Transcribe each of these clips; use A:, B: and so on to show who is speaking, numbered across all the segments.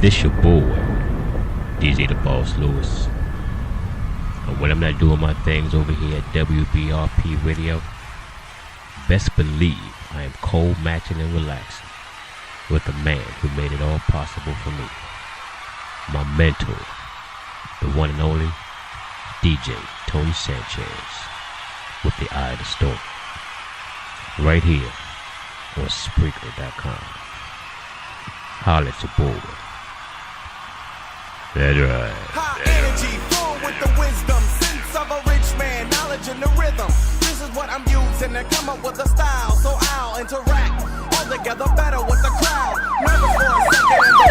A: This your boy, DJ the Boss Lewis. And when I'm not doing my things over here at WBRP Radio, best believe I am cold matching and relaxing with the man who made it all possible for me. My mentor, the one and only DJ Tony Sanchez with the eye of the storm. Right here on Spreaker.com. Holla at your boy. That's right.
B: High energy, full with the wisdom, sense of a rich man, knowledge in the rhythm. This is what I'm using to come up with a style, so I'll interact all together better with the crowd. Never for a second in the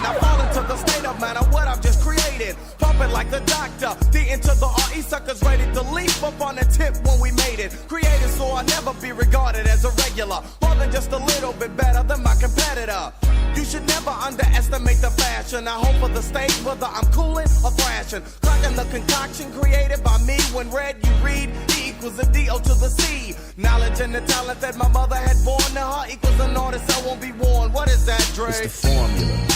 B: and I fall into the state of mind of what I've just created. Pumping like the doctor, D into the RE suckers ready to leap up on the tip when we made it. Created so I'll never be regarded as a regular, more than just a little bit better than my competitor. You should never underestimate the fashion. I hope for the stage, whether I'm cooling or thrashing. Cracking the concoction created by me. When read, you read, E equals a D-O to the C. Knowledge and the talent that my mother had born to her equals an artist I won't be worn. What is that, Dre?
C: It's the formula.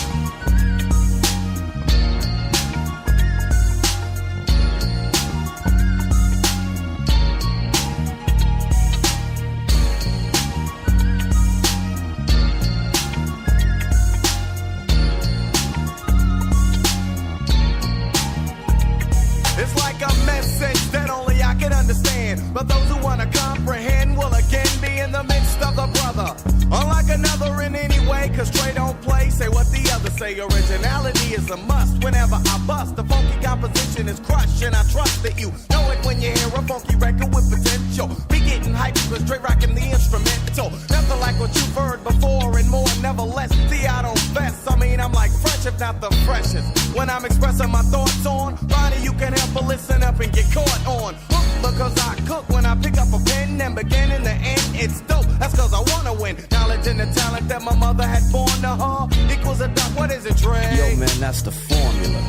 B: It's like a message that only I can understand. But those who wanna comprehend will again be in the midst of the brother. Unlike another in any way, cause Trey don't play. Say what the others say, originality is a must. Whenever I bust, the funky composition is crushed. And I trust that you know it when you hear a funky record with potential. Be getting hyped cause Trey rocking the instrumental. Nothing like what you've heard before and more, nevertheless. See, I don't fess, I mean I'm like fresh if not the freshest. When I'm expressing my thoughts on Ronnie, you can help but listen up and get caught on hook, because I cook when I pick up a pen and begin in the end it's dope, that's cause I wanna win. Knowledge and the talent that my mother had born to her equals a duck, what is it, Dre?
C: Yo man, that's the formula.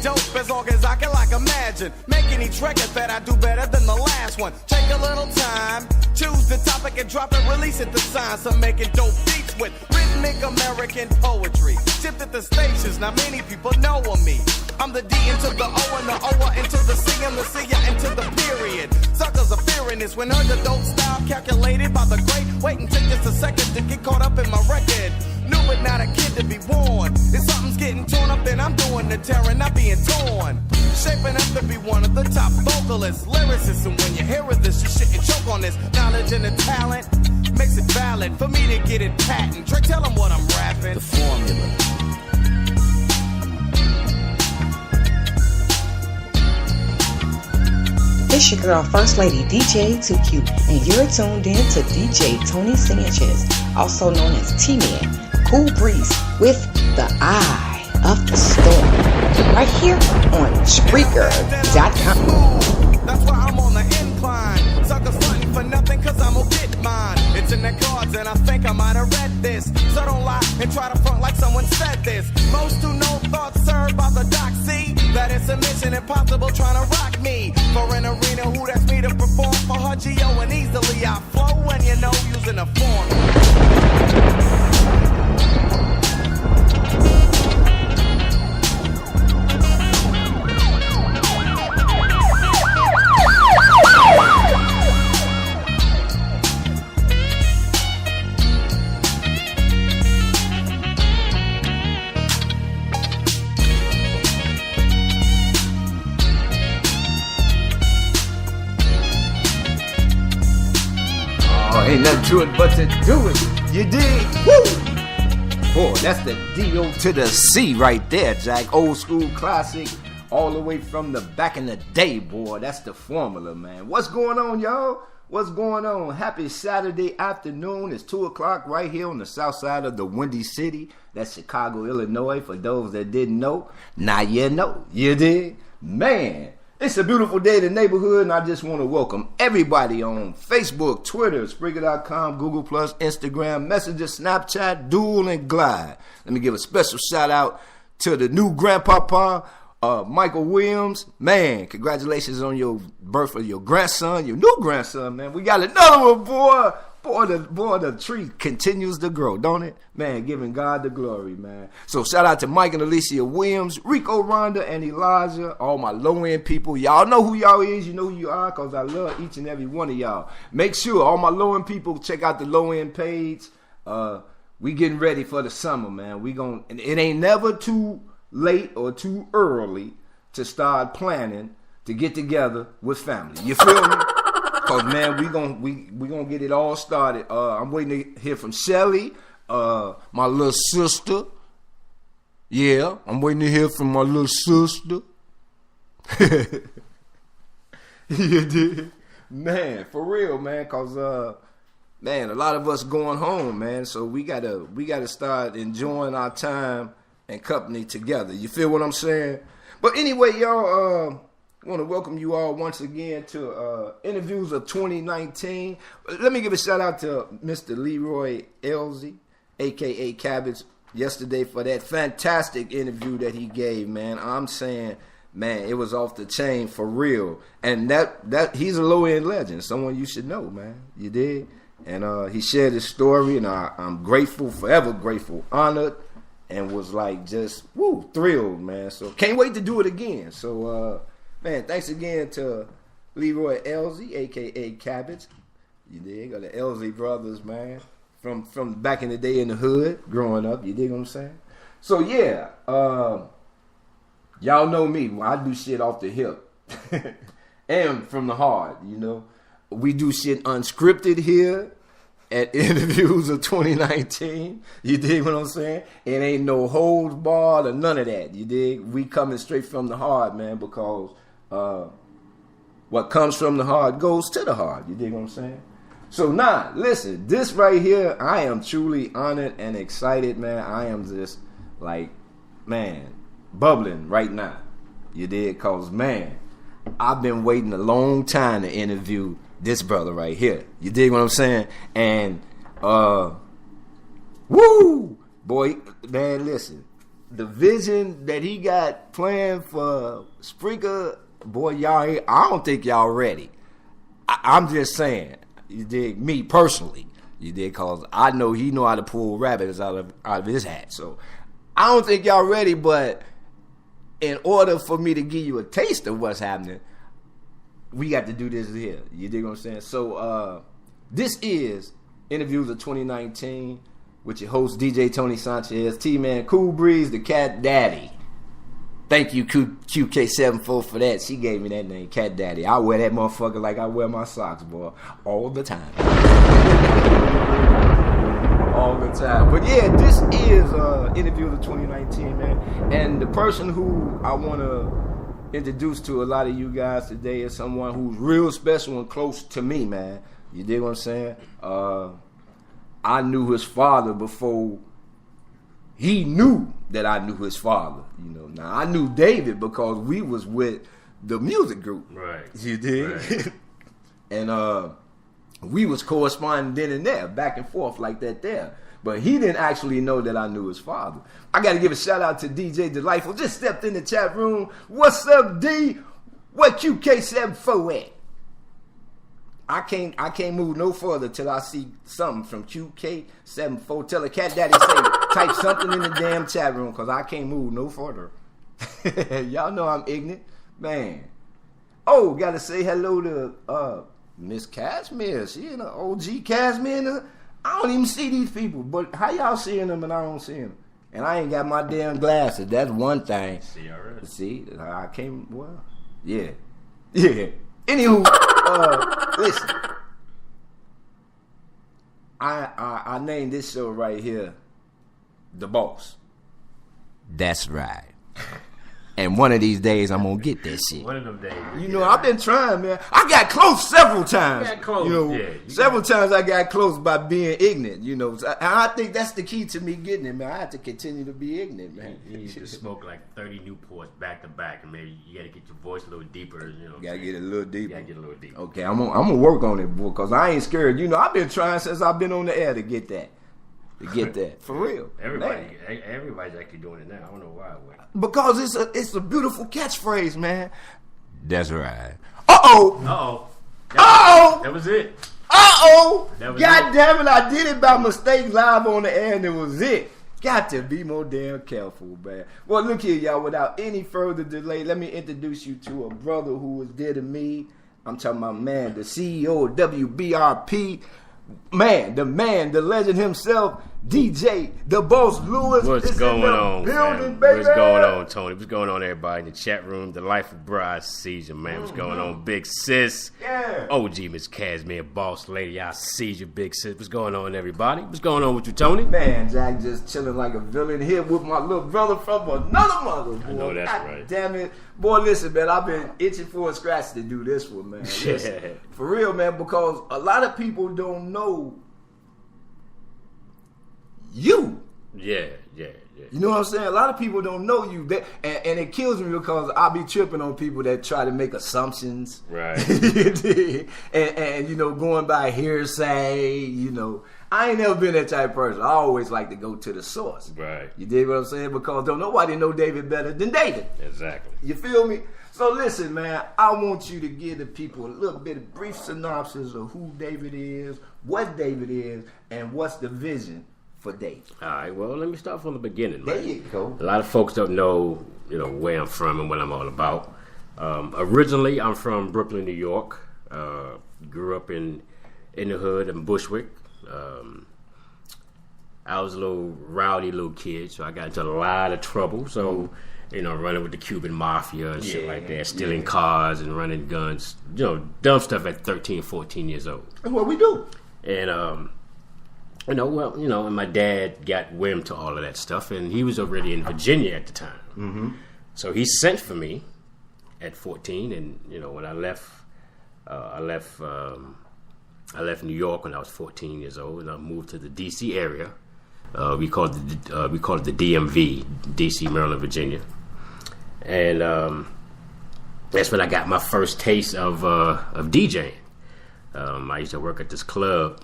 B: Dope as long as I can like imagine making each record that I do better than the last one. Take a little time, choose the topic and drop it, release it. The science of making dope beats with rhythmic American poetry. Tipped at the stations, now many people know of me. I'm the D into the O and the O into the C and the C into the period. Suckers are fearing this when heard the dope style calculated by the great. Waiting take just a second to get caught up in my record. New but not a kid to be warned. If something's getting torn up, then I'm doing the tearing, not being torn. Shaping up to be one of the top vocalists, lyricists, and when you hear of this, you shouldn't choke on this. Knowledge and the talent makes it valid for me to get it patent. Drake, tell them what I'm rapping.
C: The formula.
D: It's your girl, First Lady DJ 2Q, and you're tuned in to DJ Tony Sanchez, also known as T-Man, Cool Breeze, with the Eye of the Storm, right here on Spreaker.com.
B: That's why I'm on the incline. Suckers frontin' for nothing, cause I'm gonna get mine. It's in the cards, and I think I might have read this. So don't lie and try to front like someone said this. Most who know thoughts served by the doc, see that it's a mission impossible trying to rock me. For an arena, who that's me to perform for her G.O. and easily I flow when you know using a form.
E: Ain't nothing to it but to do it. You dig? Woo! Boy, that's the D.O. to the C right there, Jack. Old school classic. All the way from the back in the day, boy. That's the formula, man. What's going on, y'all? What's going on? Happy Saturday afternoon. It's 2 o'clock right here on the south side of the Windy City. That's Chicago, Illinois. For those that didn't know, now you know. You dig? Man. It's a beautiful day in the neighborhood, and I just want to welcome everybody on Facebook, Twitter, Spreaker.com, Google+, Instagram, Messenger, Snapchat, Duel, and Glide. Let me give a special shout-out to the new grandpapa, Michael Williams. Man, congratulations on your birth of your grandson, your new grandson, man. We got another one, boy. Boy, the tree continues to grow, don't it? Man, giving God the glory, man. So shout out to Mike and Alicia Williams, Rico, Rhonda, and Elijah, all my low-end people. Y'all know who y'all is. You know who you are, because I love each and every one of y'all. Make sure, all my low-end people, check out the low-end page. We getting ready for the summer, man. It ain't never too late or too early to start planning to get together with family. You feel me? Cause man, we gonna get it all started. I'm waiting to hear from Shelly, my little sister. Yeah, I'm waiting to hear from my little sister. You did, man, for real, man. Cause man, a lot of us going home, man. So we gotta start enjoying our time and company together. You feel what I'm saying? But anyway, y'all. I want to welcome you all once again to Interviews of 2019. Let me give a shout out to Mr. Leroy Elsie, a.k.a. Cabbage, yesterday for that fantastic interview that he gave, man. I'm saying, man, it was off the chain for real. And that he's a low-end legend, someone you should know, man. You did? And he shared his story, and I'm grateful, forever grateful, honored, and was like just, thrilled, man. So can't wait to do it again. So, man, thanks again to Leroy Elsie, a.k.a. Cabbage. You dig? Got the Elsie brothers, man. From back in the day in the hood, growing up. You dig what I'm saying? So, yeah. Y'all know me. I do shit off the hip. And from the heart, you know. We do shit unscripted here at Interviews of 2019. You dig what I'm saying? It ain't no holds barred or none of that. You dig? We coming straight from the heart, man, because what comes from the heart goes to the heart. You dig what I'm saying? So now, listen, this right here, I am truly honored and excited, man. I am just like, man, bubbling right now. You dig? Because, man, I've been waiting a long time to interview this brother right here. You dig what I'm saying? And, boy, man, listen. The vision that he got planned for Spreaker, boy, y'all, I don't think y'all ready. I'm just saying, you dig, me personally, you dig, cause I know he know how to pull rabbits out of his hat. So I don't think y'all ready, but in order for me to give you a taste of what's happening, we got to do this here. You dig what I'm saying? So this is Interviews of 2019 with your host DJ Tony Sanchez, T-Man, Cool Breeze, the Cat Daddy. Thank you, QK74, for that. She gave me that name, Cat Daddy. I wear that motherfucker like I wear my socks, boy, all the time. All the time. But yeah, this is Interviews of 2019, man. And the person who I want to introduce to a lot of you guys today is someone who's real special and close to me, man. You dig what I'm saying? I knew his father before he knew that I knew his father. You know, now I knew David because we was with the music group. Right. You dig? Right. And we was corresponding then and there, back and forth like that there. But he didn't actually know that I knew his father. I got to give a shout out to DJ Delightful. Just stepped in the chat room. What's up, D? What QK74 at? I can't move no further till I see something from QK74. Tell the Cat Daddy say type something in the damn chat room because I can't move no further. Y'all know I'm ignorant, man. Oh, gotta say hello to Miss Cashmere. She in the OG Cashmere. I don't even see these people, but how y'all seeing them and I don't see them? And I ain't got my damn glasses. That's one thing. See already. See, I came. Well, yeah. Anywho, listen. I named this show right here, The Boss. That's right. And one of these days, I'm gonna get that shit.
A: One of them days.
E: You know, I've been trying, man. I got close several times.
A: You got close,
E: you know,
A: yeah.
E: Several times I got close by being ignorant. You know, and I think that's the key to me getting it, man. I have to continue to be ignorant, man.
A: You need to smoke like 30 Newports back to back, and maybe you got to get your voice a little deeper. You know,
E: Gotta get it a little deeper.
A: Gotta get a little deeper.
E: Okay, I'm gonna work on it, boy, because I ain't scared. You know, I've been trying since I've been on the air to get that. For real.
A: Everybody's actually doing it now. I don't know why.
E: Because it's a beautiful catchphrase, man. That's right. Uh-oh.
A: That was it.
E: Uh-oh.
A: That was
E: God
A: it.
E: damn it, I did it by mistake live on the air and it was it. Got to be more damn careful, man. Well, look here, y'all. Without any further delay, let me introduce you to a brother who was dear to me. I'm talking about, man, the CEO of WBRP. Man, the legend himself, DJ, the Boss Lewis.
A: What's going on,
E: building,
A: man?
E: baby?
A: What's going on, Tony? What's going on, everybody in the chat room? The Life of Bro, I see you, man. What's going on, Big Sis?
E: Yeah.
A: OG Miss Casimir, Boss Lady, I see you, Big Sis. What's going on, everybody? What's going on with you, Tony?
E: Man, Jack just chilling like a villain here with my little brother from another mother. Boy.
A: I know that's
E: God
A: right.
E: Damn it. Boy, listen, man, I've been itching for a scratch to do this one, man. Listen, for real, man, because a lot of people don't know you.
A: Yeah.
E: You know what I'm saying? A lot of people don't know you. And it kills me because I be tripping on people that try to make assumptions.
A: Right.
E: and you know, going by hearsay, you know. I ain't never been that type of person. I always like to go to the source.
A: Right.
E: You dig what I'm saying? Because don't nobody know David better than David.
A: Exactly.
E: You feel me? So listen, man, I want you to give the people a little bit of brief synopsis of who David is, what David is, and what's the vision for David.
A: All right, well, let me start from the beginning, man.
E: There you go.
A: A lot of folks don't know, where I'm from and what I'm all about. Originally, I'm from Brooklyn, New York. Grew up in the hood in Bushwick. I was a little rowdy little kid, so I got into a lot of trouble. So, running with the Cuban mafia and shit like that, stealing cars and running guns, dumb stuff at 13, 14 years old.
E: That's what we do.
A: And, and my dad got wind to all of that stuff, and he was already in Virginia at the time. Mm-hmm. So he sent for me at 14, and, when I left New York when I was 14 years old, and I moved to the D.C. area. We called it the DMV, D.C., Maryland, Virginia, and that's when I got my first taste of DJing. I used to work at this club,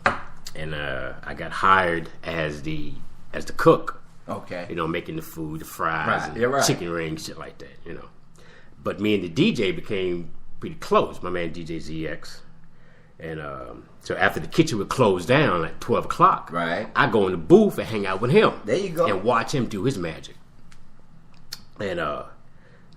A: and I got hired as the cook.
E: Okay.
A: Making the food, the fries, and chicken rings, shit like that. But me and the DJ became pretty close. My man DJ ZX. And so after the kitchen would close down at 12 o'clock,
E: right,
A: I go in the booth and hang out with him.
E: There you go.
A: And watch him do his magic. And I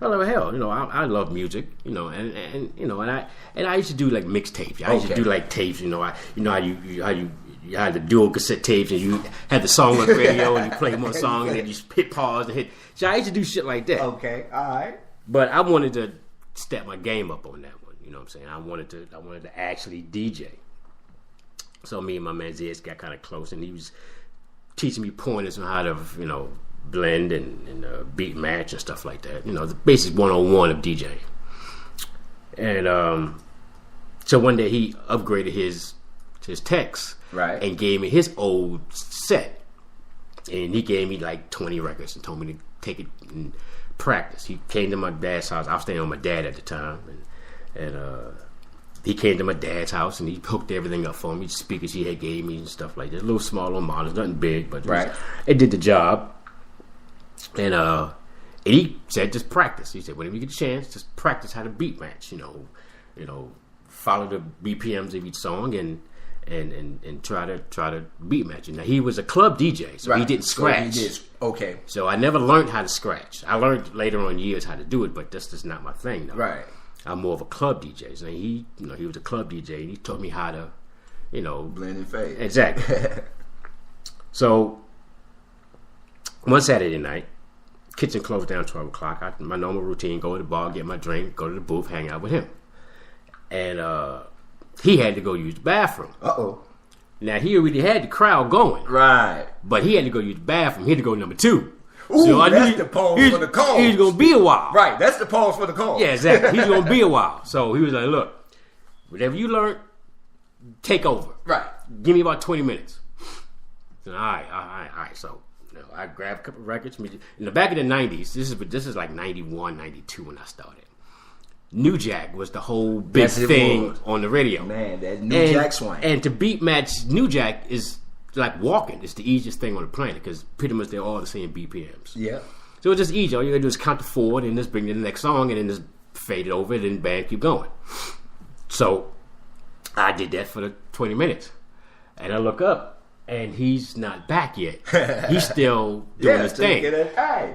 A: love music, and I used to do like mixtapes. I used to do like tapes, how you had the dual cassette tapes and you had the song on the radio and you play one song and then you hit pause and hit. So I used to do shit like that.
E: Okay, all right.
A: But I wanted to step my game up on that one. You know what I'm saying? I wanted to actually DJ. So me and my man Zez got kind of close, and he was teaching me pointers on how to, blend and beat match and stuff like that. The basic 101 of DJing. And so one day he upgraded his techs,
E: right,
A: and gave me his old set, and he gave me like 20 records and told me to take it and practice. He came to my dad's house. I was staying with my dad at the time, and he came to my dad's house and he hooked everything up for me, the speakers he had gave me and stuff like that. Little small little models, nothing big, but it did the job. And he said, just practice. He said, whenever you get a chance, just practice how to beat match. Follow the BPMs of each song and try to beat match. Now he was a club DJ, so he didn't scratch.
E: Okay.
A: So I never learned how to scratch. I learned later on years how to do it, but that's just not my thing. No.
E: Right.
A: I'm more of a club DJ. So he was a club DJ, and he taught me how to,
E: blend and fade.
A: Exactly. So one Saturday night, kitchen closed down 12 o'clock. My normal routine: go to the bar, get my drink, go to the booth, hang out with him. And he had to go use the bathroom.
E: Uh-oh.
A: Now he already had the crowd going.
E: Right.
A: But he had to go use the bathroom. He had to go number 2.
E: Ooh,
F: So I knew
E: that's the pause for the call.
F: He's gonna be a while.
E: Right, that's the pause for the call.
F: Yeah, exactly. He's gonna be a while. So he was like, "Look, whatever you learned, take over.
E: Right.
F: Give me about 20 minutes." So, all right. So I grabbed a couple of records. In the back of the 90s, this is like 91, 92 when I started. New Jack was the whole big thing on the radio.
E: Man, that New Jack swing.
F: And to beat match New Jack is like walking. It's the easiest thing on the planet because pretty much they're all the same BPMs.
E: Yeah.
F: So it's just easy. All you gotta do is count to 4 and then just bring in the next song and then just fade it over and then bang, keep going. So I did that for the 20 minutes. And I look up and he's not back yet. He's still doing his thing.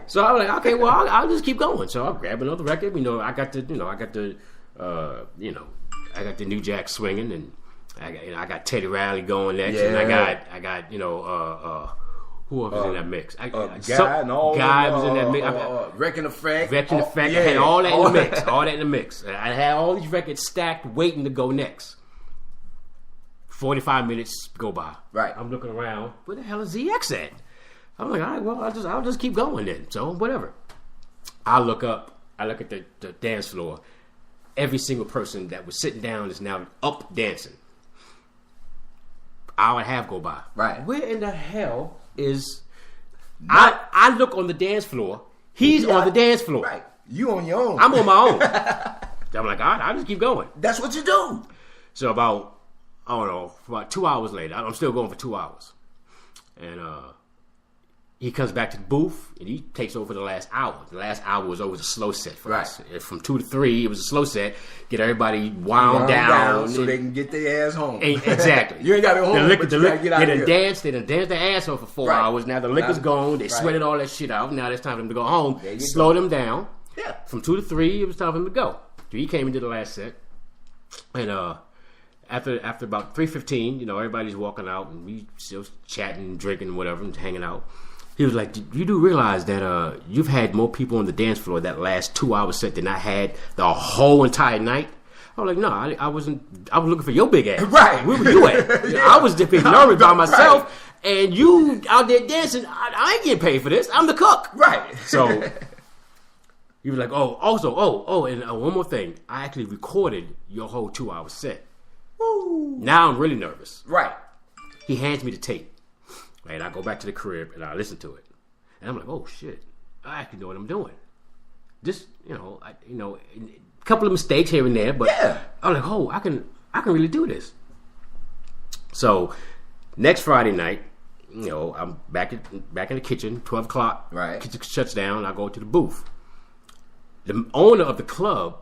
F: So I was like, okay, well, I'll just keep going. So I'll grab another record. I got the New Jack swinging, and I got Teddy Riley going next, and I got who else was in that mix?
E: Guy was
F: in that mix.
E: Wrecking Effect.
F: I had all that in the mix. All that in the mix. I had all these records stacked, waiting to go next. 45 minutes go by.
E: Right.
F: I'm looking around. Where the hell is ZX at? I'm like, all right, well, I'll just keep going then. So whatever. I look up. I look at the dance floor. Every single person that was sitting down is now up dancing. Hour and a half go by.
E: Right.
F: Where in the hell is? I look on the dance floor. He's on the dance floor.
E: Right. You on your own.
F: I'm on my own. I'm like, all right, I'll just keep going.
E: That's what you do.
F: So about 2 hours later, I'm still going for 2 hours. And he comes back to the booth and he takes over the last hour. The last hour was always a slow set for us. From 2 to 3, it was a slow set. Get everybody wound down
E: so they can get their ass home.
F: Exactly.
E: You ain't got to go home, but you got to get out of here.
F: They done danced their ass off for 4 hours. Now the liquor's gone. They sweated all that shit out. Now it's time for them to go home. Slow them down.
E: Yeah.
F: From 2 to 3, it was time for them to go. So he came and did the last set. And after about 3:15, everybody's walking out and we still chatting, drinking, whatever, and hanging out. He was like, "You do realize that you've had more people on the dance floor that last 2 hour set than I had the whole entire night?" I was like, "No, I wasn't. I was looking for your big ass.
E: Right?
F: Where were you at? I was just being nervous by myself, and you out there dancing. I ain't getting paid for this. I'm the cook."
E: Right.
F: So he was like, and one more thing. I actually recorded your whole 2 hour set. Woo. Now I'm really nervous.
E: Right.
F: He hands me the tape. And I go back to the crib and I listen to it. And I'm like, oh shit, I actually know what I'm doing. Just, a couple of mistakes here and there, but I'm like, oh, I can really do this. So next Friday night, I'm back in the kitchen, 12 o'clock.
E: Right.
F: Kitchen shuts down, I go to the booth. The owner of the club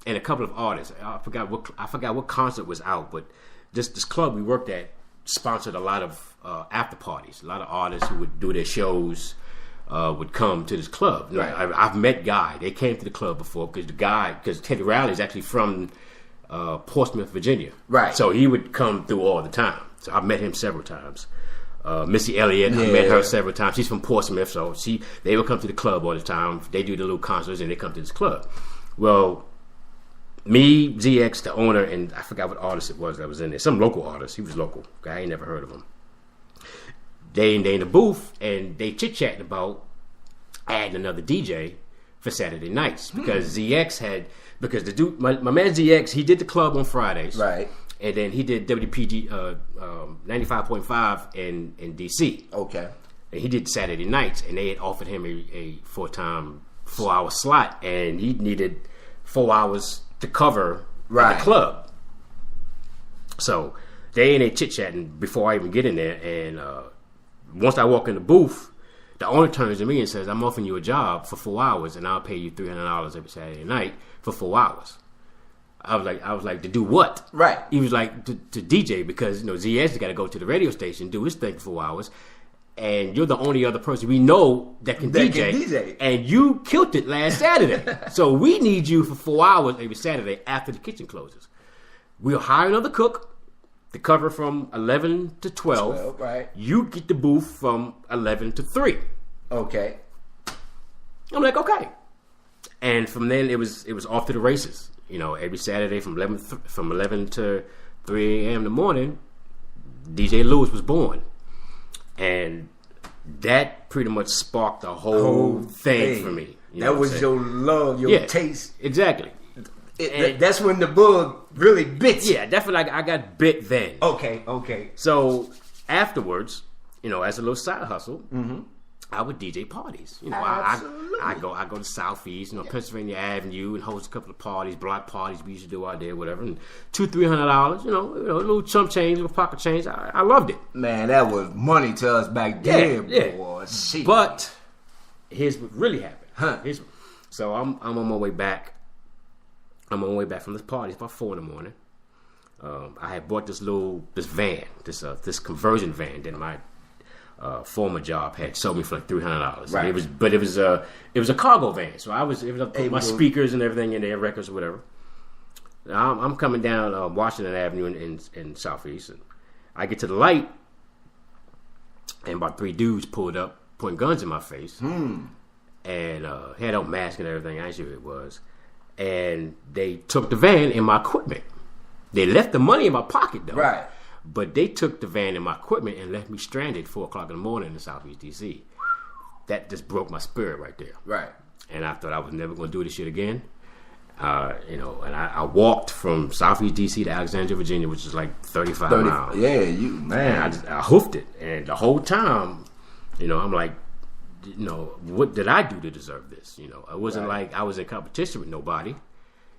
F: and a couple of artists, I forgot what concert was out, but this club we worked at sponsored a lot of after parties. A lot of artists who would do their shows would come to this club.
E: Right.
F: I've met Guy. They came to the club before because Teddy Riley is actually from Portsmouth, Virginia.
E: Right.
F: So he would come through all the time. So I've met him several times. Missy Elliott, I met her several times. She's from Portsmouth, so they would come to the club all the time. They do the little concerts and they come to this club. Well, me, ZX, the owner, and I forgot what artist it was that was in there. Some local artist. He was local. I ain't never heard of him. They in the booth and they chit-chatting about adding another DJ for Saturday nights because because the dude, my man ZX, he did the club on Fridays.
E: Right.
F: And then he did WPG 95.5 in DC.
E: Okay.
F: And he did Saturday nights, and they had offered him a 4-hour slot, and he needed 4 hours to cover at the club. So they chit-chatting before I even get in there, and once I walk in the booth, the owner turns to me and says, "I'm offering you a job for 4 hours, and I'll pay you $300 every Saturday night for 4 hours." I was like, to do what?
E: Right.
F: He was like, to DJ, because ZS has got to go to the radio station, do his thing for 4 hours, and you're the only other person we know that can DJ. And you killed it last Saturday. So we need you for 4 hours every Saturday after the kitchen closes. We'll hire another cook to cover from 11 to 12.
E: Right. You
F: get the booth from 11 to 3.
E: Okay.
F: I'm like, okay. And from then it was off to the races. Every Saturday from 11 to 3 a.m. in the morning, DJ Lewis was born. And that pretty much sparked the whole thing for me.
E: That was your love, your taste.
F: Exactly.
E: That's when the bug really bit you.
F: Yeah, definitely. I got bit then.
E: Okay.
F: So afterwards, as a little side hustle, I would DJ parties. I go to Southeast, Pennsylvania Avenue, and host a couple of parties, block parties we used to do out there, whatever. And $200-$300, a little chump change, little pocket change. I loved it.
E: Man, that was money to us back then, boy.
F: Yeah. But here's what really happened. So I'm on my way back. I'm on my way back from this party. It's about 4 in the morning. I had bought this van, this conversion van that my former job had sold me for like $300.
E: Right.
F: It was a cargo van, so I was able to put my speakers and everything in there, records or whatever. I'm coming down Washington Avenue in Southeast, and I get to the light, and about 3 dudes pulled up, pointing guns in my face, and had on mask and everything. I ain't sure who it was, and they took the van and my equipment. They left the money in my pocket though.
E: Right.
F: But they took the van and my equipment and left me stranded 4 o'clock in the morning in Southeast DC. That just broke my spirit right there.
E: Right.
F: And I thought I was never going to do this shit again. And I walked from Southeast DC to Alexandria, Virginia, which is like 35 miles.
E: Yeah, man.
F: I hoofed it. And the whole time, I'm like, what did I do to deserve this? It wasn't like I was in competition with nobody.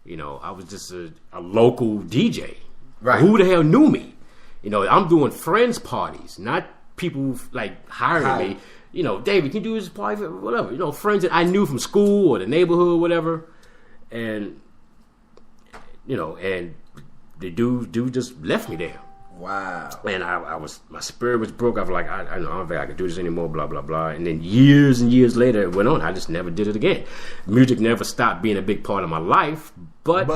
F: I was just a local DJ.
E: Right.
F: Who the hell knew me? I'm doing friends parties, not people like hiring me. David, can you do this party? Whatever. Friends that I knew from school or the neighborhood, whatever. And and the dude just left me there.
E: Wow.
F: And my spirit was broke. I was like, I don't think I can do this anymore, blah, blah, blah. And then years and years later, it went on. I just never did it again. Music never stopped being a big part of my life, but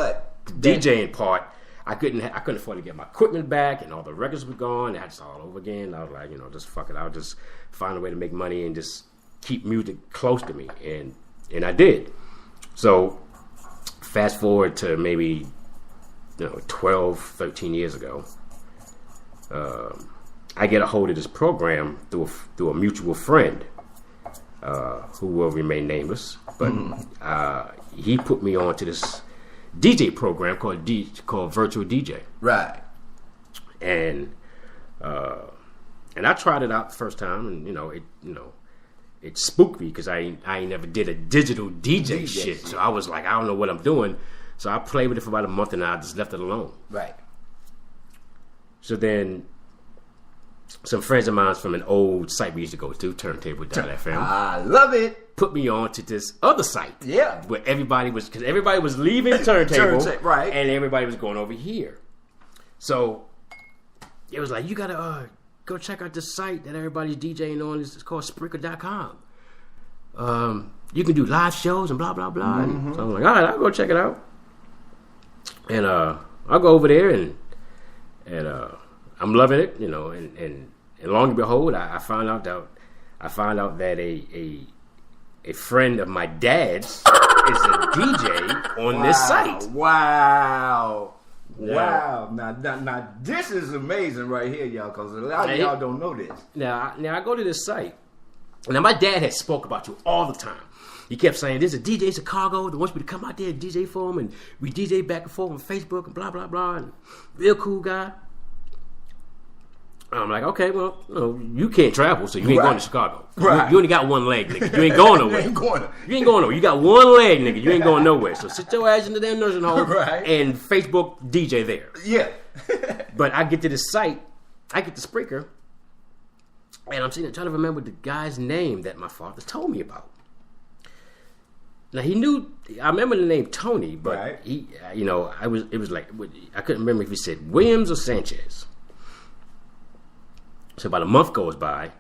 F: the DJing part, I couldn't afford to get my equipment back, and all the records were gone. I had to start all over again. I was like, just fuck it. I'll just find a way to make money and just keep music close to me. And I did. So fast forward to maybe 12, 13 years ago. I get a hold of this program through a mutual friend who will remain nameless, but he put me on to this DJ program called Virtual DJ.
E: Right.
F: And I tried it out the first time, and it spooked me because I ain't never did a digital DJ shit. So I was like, I don't know what I'm doing. So I played with it for about a month, and I just left it alone.
E: Right.
F: So then, some friends of mine from an old site we used to go to, turntable.fm.
E: I love it.
F: Put me on to this other site.
E: Yeah.
F: Where everybody was leaving turntable.
E: Right.
F: And everybody was going over here. So, it was like, you gotta go check out this site that everybody's DJing on. It's called Spreaker.com. You can do live shows and blah, blah, blah. And so I'm like, all right, I'll go check it out. And I'll go over there and I'm loving it, and long and behold, I found out that a friend of my dad's is a DJ on this site.
E: Wow. Now this is amazing right here, y'all, because a lot of y'all don't know this.
F: Now I go to this site. Now my dad had spoke about you all the time. He kept saying, there's a DJ in Chicago that wants me to come out there and DJ for him, and we DJ back and forth on Facebook and blah, blah, blah, and real cool guy. I'm like, okay, well, you can't travel, so you ain't going to Chicago.
E: Right.
F: You only got one leg, nigga. You ain't going nowhere. You ain't going nowhere. You got one leg, nigga. You ain't going nowhere. So sit your ass in the damn nursing home and Facebook DJ there.
E: Yeah.
F: But I get to this site, I get the Spreaker, and I'm sitting there trying to remember the guy's name that my father told me about. Now he knew. I remember the name Tony, but he, it was like I couldn't remember if he said Williams or Sanchez. So about a month goes by,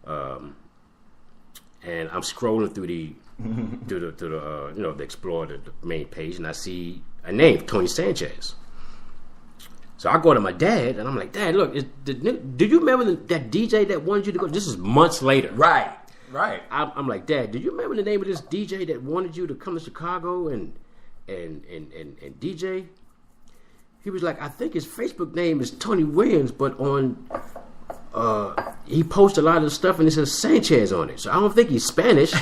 F: and I'm scrolling through the Explorer, the main page, and I see a name, Tony Sanchez. So I go to my dad, and I'm like, Dad, look, did you remember that DJ that wanted you to go? This is months later.
E: Right.
F: I'm like, Dad, did you remember the name of this DJ that wanted you to come to Chicago and DJ? He was like, I think his Facebook name is Tony Williams, but on he posted a lot of the stuff and it says Sanchez on it. So I don't think he's Spanish.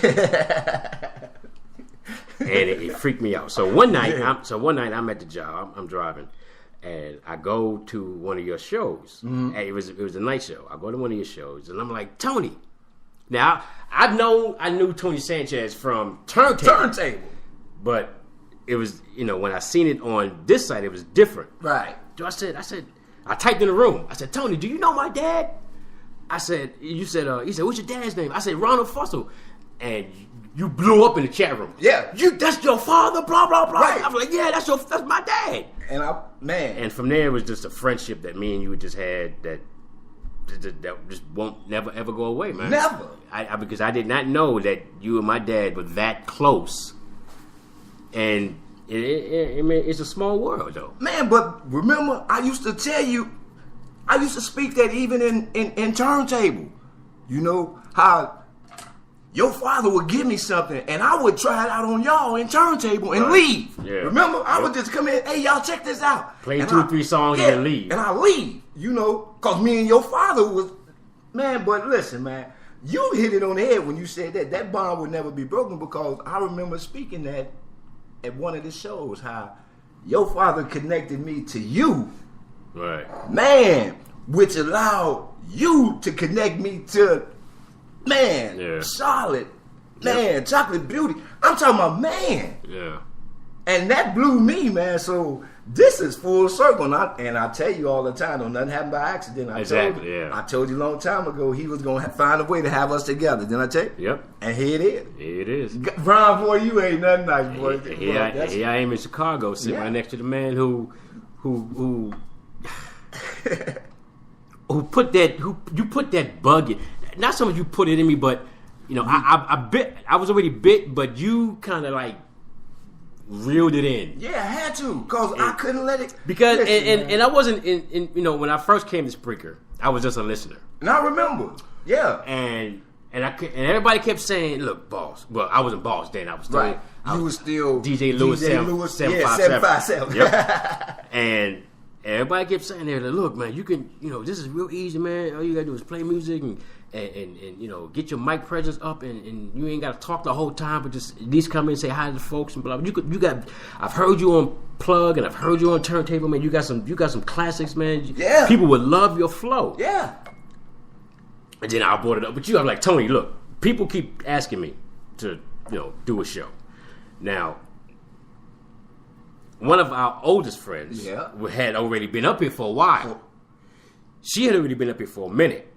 F: And it freaked me out. So one night, I'm at the job. I'm driving, and I go to one of your shows. And it was a night show. I go to one of your shows, and I'm like, Tony. Now I knew Tony Sanchez from Turntable, but it was when I seen it on this site, it was different.
E: Right.
F: So I said, I typed in the room. I said, Tony, do you know my dad? I said, he said, what's your dad's name? I said, Ronald Fussell. And you blew up in the chat room.
E: Yeah.
F: That's your father, blah, blah, blah.
E: Right.
F: I was like, yeah, that's my dad.
E: And
F: And from there, it was just a friendship that me and you just had that just won't never, ever go away, man.
E: Never.
F: Because I did not know that you and my dad were that close. And it's a small world, though.
E: Man, but remember, I used to tell you, I used to speak that even in Turntable. You know, how your father would give me something, and I would try it out on y'all in Turntable and leave.
F: Yeah.
E: Remember? I would just come in, hey, y'all, check this out.
F: Play 2 or 3 songs and then leave.
E: And I leave, because me and your father was, man, but listen, man, you hit it on the head when you said that bond would never be broken, because I remember speaking that at one of the shows, how your father connected me to you.
F: Right.
E: Man, which allowed you to connect me to, Charlotte, Chocolate Beauty. I'm talking about, man.
F: Yeah.
E: And that blew me, man. So this is full circle. And I tell you all the time, don't nothing happen by accident. I told you a long time ago he was going to find a way to have us together. Didn't I tell you?
F: Yep.
E: And here it is.
F: Here it is.
E: Brian, boy, you ain't nothing nice, boy.
F: Here I am in Chicago, sitting right next to the man who put that bug in. Not so much you put it in me, but I was already bit, but you kind of like reeled it in.
E: Yeah, I had to, because I couldn't let it.
F: Because and I wasn't in when I first came to Spreaker, I was just a listener.
E: And I remember, yeah.
F: And everybody kept saying, "Look, boss." Well, I wasn't boss then. I was still
E: right. You was still
F: DJ Lewis 757. Yep. And everybody kept saying there, "Look, man, you can, this is real easy, man. All you gotta do is play music and get your mic presence up, and you ain't gotta talk the whole time, but just at least come in and say hi to the folks and blah. I've heard you on Plug and I've heard you on Turntable, man. You got some classics, man.
E: Yeah.
F: People would love your flow.
E: Yeah.
F: And then I brought it up with you. I'm like, Tony, look, people keep asking me to, do a show. Now, one of our oldest friends had already been up here for a while. She had already been up here for a minute.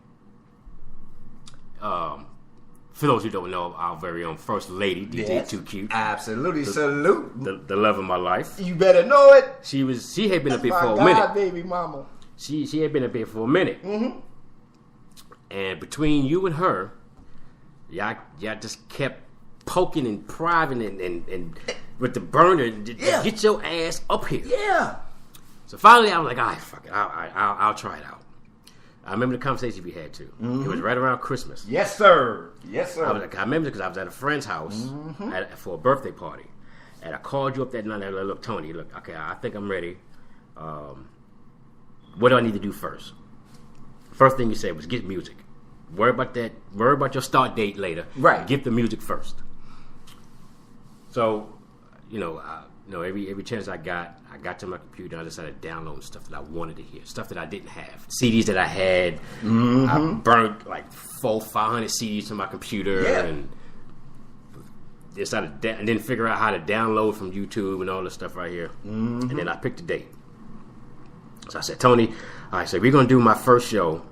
F: For those who don't know, our very own First Lady, DJ Too Cute.
E: Absolutely. Salute.
F: The love of my life.
E: You better know it.
F: She had been up here for a
E: minute.
F: minute.
E: Baby mama.
F: She had been up here for a minute. Mm-hmm. And between you and her, y'all just kept poking and prying and with the burner, get your ass up here.
E: Yeah. So
F: finally, I was like, all right, fuck it. I'll try it out. I remember the conversation we had, too. Mm-hmm. It was right around Christmas.
E: Yes, sir.
F: I remember because I was at a friend's house for a birthday party. And I called you up that night and I was like, look, Tony, okay, I think I'm ready. What do I need to do first? First thing you said was get music. Worry about that. Worry about your start date later.
E: Right.
F: Get the music first. So, every chance I got to my computer, I decided to download stuff that I wanted to hear, stuff that I didn't have, CDs that I had. Mm-hmm. I burned like 500 CDs to my computer, and decided and then figure out how to download from YouTube and all this stuff right here. Mm-hmm. And then I picked a date. So I said, Tony, all right, so we're gonna do my first show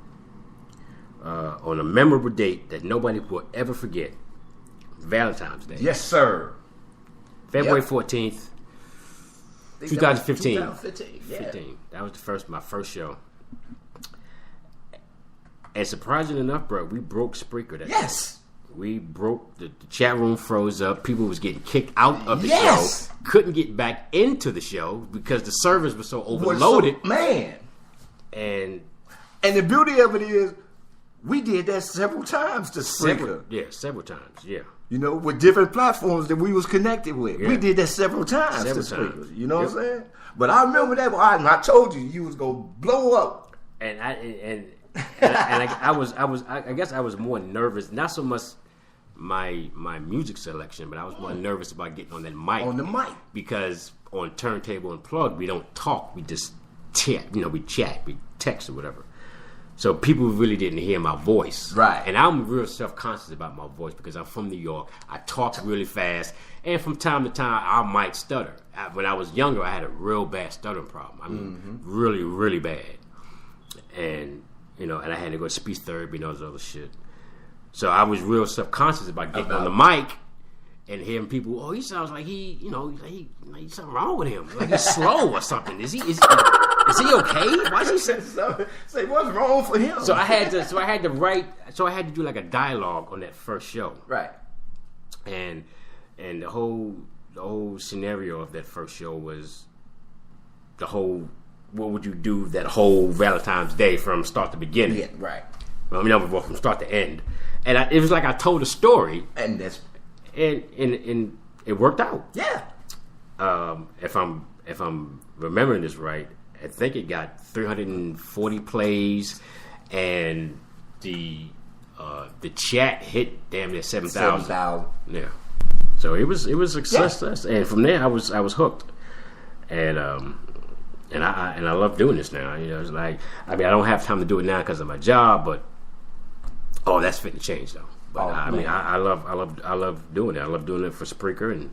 F: on a memorable date that nobody will ever forget. Valentine's Day.
E: Yes, sir.
F: February 14th, 2015.
E: 2015. Yeah.
F: 15. That was my first show. And surprisingly enough, bro, we broke Spreaker that day. We broke, the chat room froze up. People was getting kicked out of the show. Couldn't get back into the show because the servers were so overloaded. And
E: the beauty of it is, we did that several times to Spreaker.
F: Several times, yeah.
E: With different platforms that we was connected with. Yeah. We did that several times to Spreaker. You know what I'm saying? But I remember that, and I told you was going to blow up.
F: And I guess I was more nervous, not so much my music selection, but I was more nervous about getting on that mic.
E: On the mic.
F: Because on Turntable Unplugged, we don't talk, we just chat, we text or whatever. So people really didn't hear my voice.
E: Right.
F: And I'm real self-conscious about my voice because I'm from New York. I talk really fast. And from time to time, I might stutter. When I was younger, I had a real bad stuttering problem. I mean, really, really bad. And, and I had to go to speech therapy and all this other shit. So I was real self-conscious about getting on the mic and hearing people, he sounds like he's something wrong with him. Like he's slow or something. Is he okay? Why is he
E: say what's wrong for him?
F: So I had to do like a dialogue on that first show.
E: Right.
F: And the whole scenario of that first show was what would you do that whole Valentine's Day from start to beginning?
E: Yeah, right.
F: From start to end. And it was like I told a story.
E: And that's
F: and it worked out.
E: Yeah.
F: If I'm remembering this right, I think it got 340 plays, and the chat hit damn near 7,000. Yeah. So it was a success, and from there I was hooked, and I love doing this now. It's like I don't have time to do it now because of my job, but that's fitting to change though. But I love doing it. I love doing it for Spreaker, and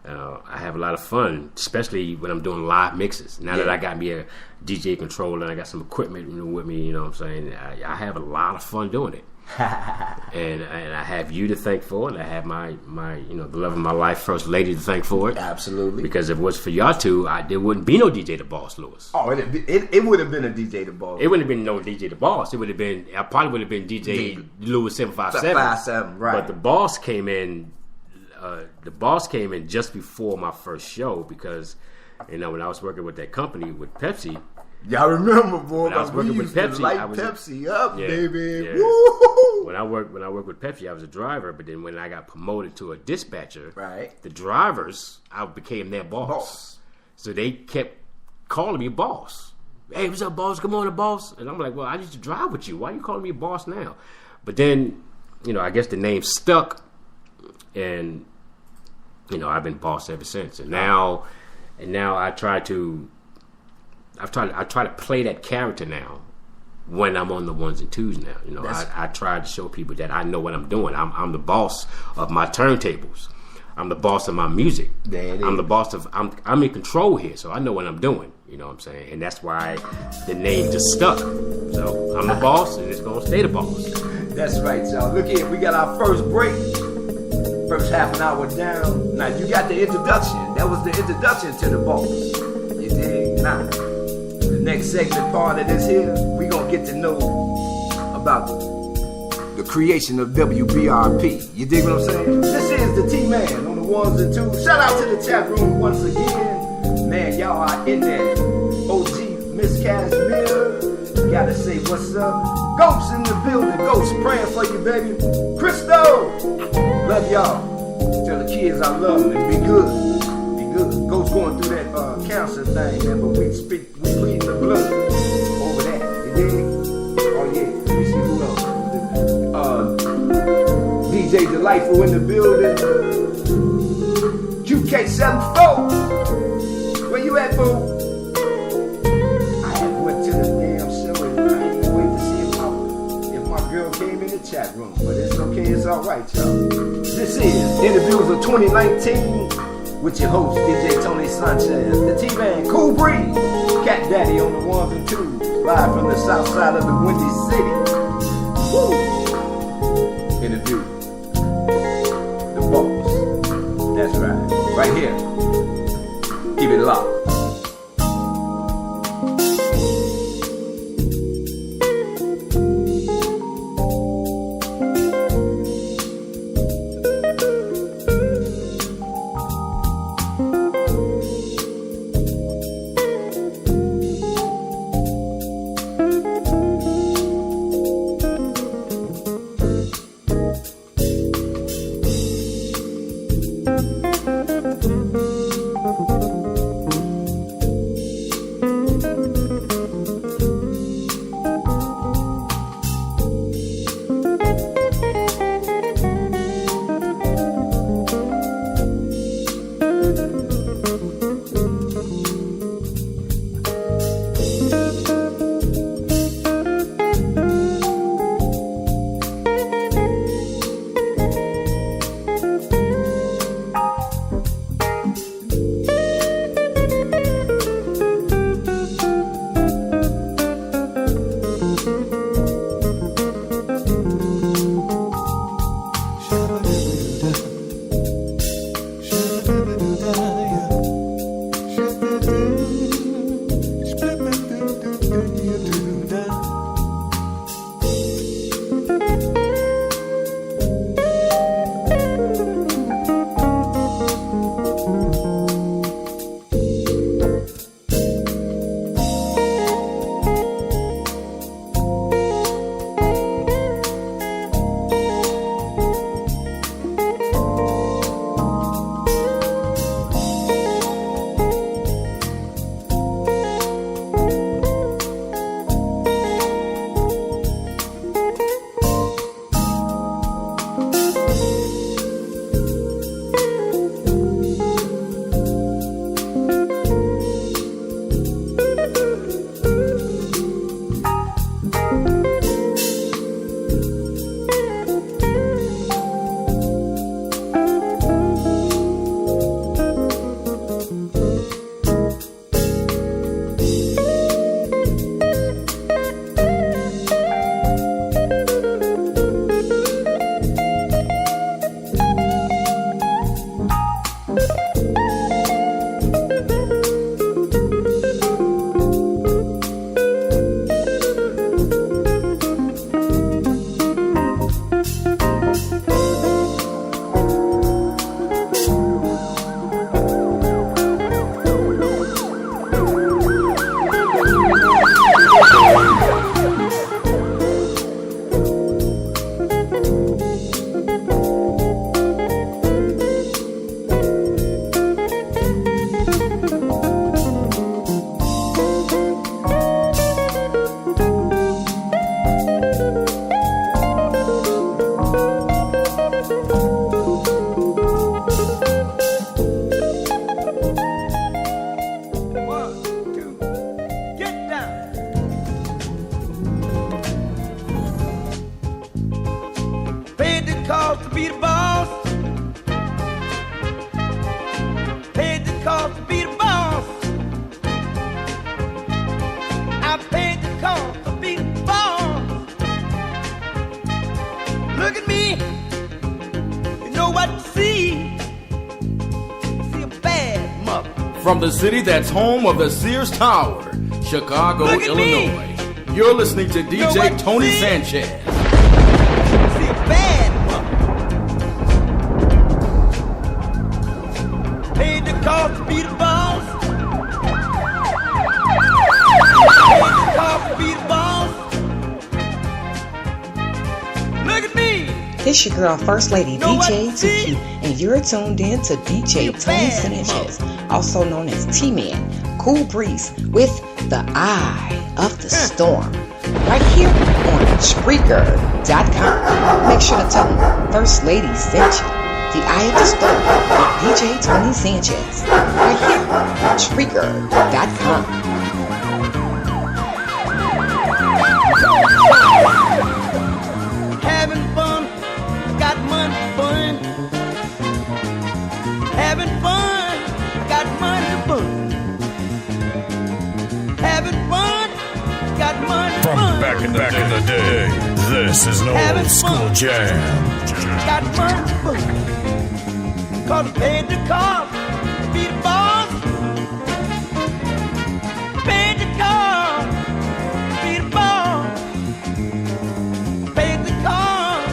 F: I have a lot of fun, especially when I'm doing live mixes. Now that I got me a DJ controller and I got some equipment with me, what I'm saying, I have a lot of fun doing it. and I have you to thank for it. I have my the love of my life, First Lady, to thank for it.
E: Absolutely.
F: Because if it was for y'all two, there wouldn't be no DJ the Boss Lewis.
E: Oh, it would have been a DJ the Boss.
F: It wouldn't have been no DJ the Boss. I probably would have been DJ Lewis 757.
E: Right.
F: But the Boss came in. The Boss came in just before my first show because when I was working with that company with Pepsi.
E: Y'all remember, boy?
F: When I was working with Pepsi,
E: Pepsi up, baby.
F: Yeah.
E: Woo!
F: When I worked with Pepsi, I was a driver. But then when I got promoted to a dispatcher,
E: right,
F: the drivers, I became their boss. So they kept calling me boss. Hey, what's up, boss? Come on, boss. And I'm like, well, I used to drive with you. Why are you calling me boss now? But then, I guess the name stuck, and I've been boss ever since. And now I try to play that character now when I'm on the ones and twos now. I try to show people that I know what I'm doing. I'm the boss of my turntables. I'm the boss of my music. I'm the boss of I'm in control here, so I know what I'm doing. You know what I'm saying? And that's why the name just stuck. So I'm the boss, and it's gonna stay the boss.
E: That's right, y'all. Look here, we got our first break. First half an hour down. Now you got the introduction. That was the introduction to the boss. You dig? Now the next segment part of this here, we gonna get to know about the creation of WBRP. You dig what I'm saying? This is the T-Man on the ones and twos. Shout out to the chat room once again. Man, y'all are in there. OG Miss Cashmere. Gotta say what's up. Ghosts in the building. Ghosts praying for you, baby. Christo. Love y'all. Tell the kids I love them and be good. Good. Ghost going through that cancer thing, man, but we bleed the blood over that. You dig? Oh yeah. Let me see who else. DJ Delightful in the building. QK74. Where you at, boo? I had went to the damn show and I ain't wait to see if my girl came in the chat room, but it's okay. It's all right, y'all. This is Interviews of 2019. With your host, DJ Tony Sanchez, the T-Man, Cool Breeze, Cat Daddy on the ones and twos, live from the south side of the Windy City. Woo! Interview. The boss. That's right. Right here. Keep it locked.
B: the cost to be the boss. Paid the cost to be the boss. I paid the cost to be the boss. Look at me. You know what you see. You see a bad mother.
C: From the city that's home of the Sears Tower, Chicago,
B: Look at me.
C: Illinois. You're listening to
B: know
C: DJ
B: what?
C: Tony
B: See?
C: Sanchez.
B: See a bad mother. Paid the cost to be the boss. Paid the cost to be the boss. Look at me.
D: It's your girl, First Lady
B: Know what?
D: DJ
B: See?
D: 2Q, and you're tuned in to DJ Tony Sanchez, also known as T-Man, Cool Breeze, with the Eye of the Storm, right here on Spreaker.com. Make sure to tell them First Lady sent you. The Eye of the Storm with DJ Tony Sanchez, right here on Spreaker.com.
B: Having fun, got money fun. Having fun, got money fun. Having fun, got money
G: From
B: fun.
G: back in the day, this is an
B: Having
G: old school
B: fun.
G: jam.
B: Got money fun. Cause I paid the cost to be the boss. Paid the cost to be the boss. Paid the cost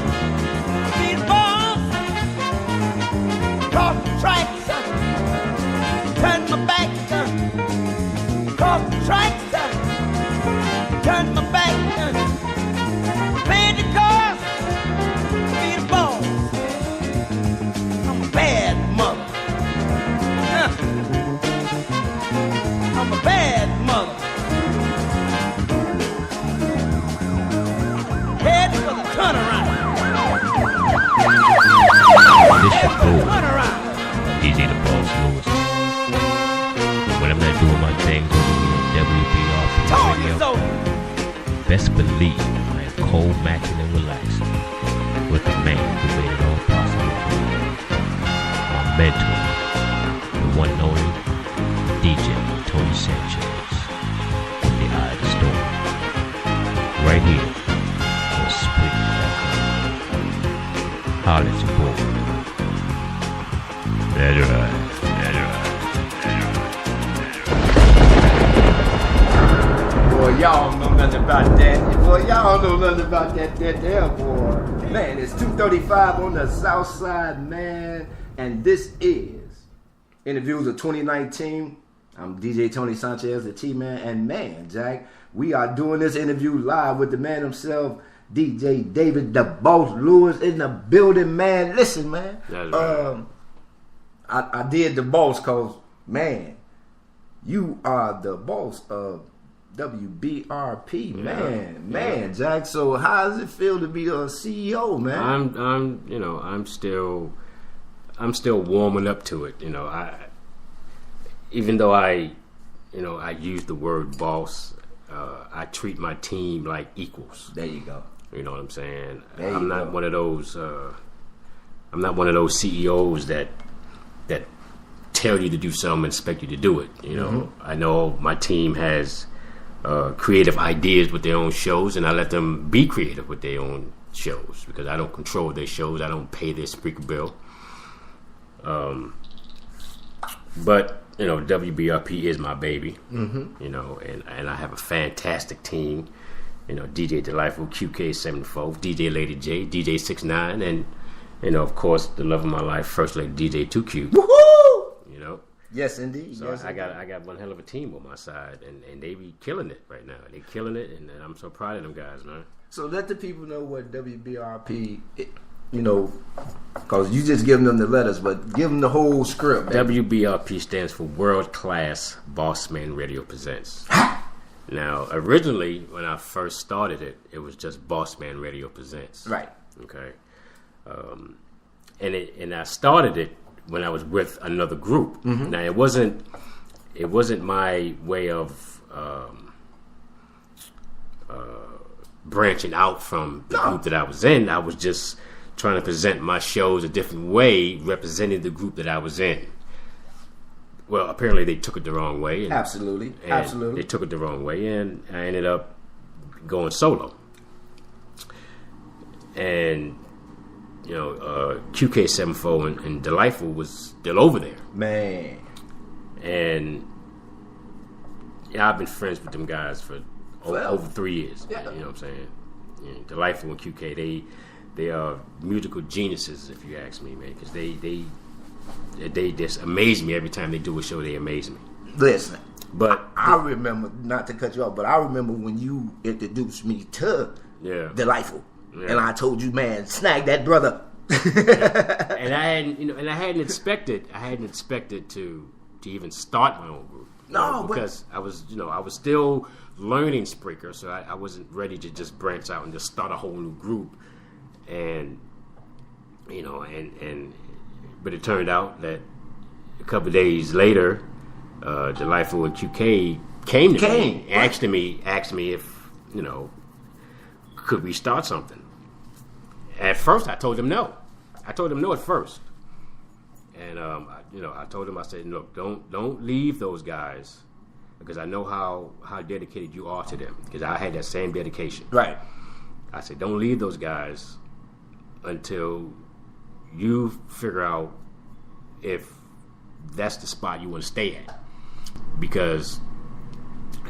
B: to be the boss. Cross the tracks, turn my back, cross the tracks, turn my back, paid the cost to be the boss. I'm a bad mother. I'm a bad mother. Head for the turnaround.
A: This your boy,
B: Turnaround.
A: DJ the Boss Lewis. When I'm not doing my things over here at WBRP
B: Told you
A: Radio,
B: so.
A: best believe I am cold, matching, and relaxing with the man who made it all possible for me. My mentor, the one and only DJ Tony Sanchez, with the Eye of the Storm. Right here on Spreaker.com. Holla at your boy. That's right. That's right.
E: Boy, y'all don't know nothing about that. Boy, y'all don't know nothing about that there, boy. Man, it's 2:35 on the south side, man. And this is Interviews of 2019. I'm DJ Tony Sanchez, the T-Man. And man, Jack, we are doing this interview live with the man himself, DJ David the Boss Lewis in the building, man. Listen, man.
F: That's right.
E: I did the boss cause, man, you are the boss of WBRP, man, Jack. So how does it feel to be a CEO, man?
F: I'm still warming up to it. Even though I use the word boss, I treat my team like equals.
E: There you go.
F: You know what I'm saying?
E: There
F: I'm
E: you
F: not
E: go.
F: one of those. I'm not one of those CEOs that tell you to do something and expect you to do it. I know my team has creative ideas with their own shows, and I let them be creative with their own shows because I don't control their shows. I don't pay their speaker bill. But WBRP is my baby. And I have a fantastic team. DJ Delightful, QK74, DJ Lady J, DJ 69, and of course the love of my life, First Lady DJ 2Q.
E: Woohoo! Yes, indeed.
F: So
E: yes,
F: I got one hell of a team on my side, and they be killing it right now. They killing it, and I'm so proud of them guys, man.
E: So let the people know what WBRP, because you just giving them the letters, but give them the whole script. Baby.
F: WBRP stands for World Class Bossman Radio Presents. Now, originally, when I first started it, it was just Bossman Radio Presents.
E: Right.
F: Okay. And I started it when I was with another group. Now, it wasn't my way of branching out from the group that I was in. I was just trying to present my shows a different way, representing the group that I was in. Well, apparently they took it the wrong way.
E: Absolutely.
F: They took it the wrong way, and I ended up going solo. And, QK74 and Delightful was still over there.
E: Man.
F: And I've been friends with them guys for over 3 years.
E: Yeah.
F: You know what I'm saying? Yeah, Delightful and QK, they are musical geniuses, if you ask me, man. Because they just amaze me every time they do a show. They amaze me.
E: Listen,
F: but
E: I remember, not to cut you off, but I remember when you introduced me to Delightful, and I told you, man, snag that brother.
F: And I hadn't expected to even start my own group. Because I was still learning Spreaker, so I wasn't ready to just branch out and just start a whole new group. And but it turned out that a couple of days later, Delightful and QK came to me and asked me if could we start something. At first, I told them no. I told them no at first, and I told them, I said, look, don't leave those guys, because I know how dedicated you are to them, because I had that same dedication.
E: Right.
F: I said, don't leave those guys until you figure out if that's the spot you want to stay at. Because,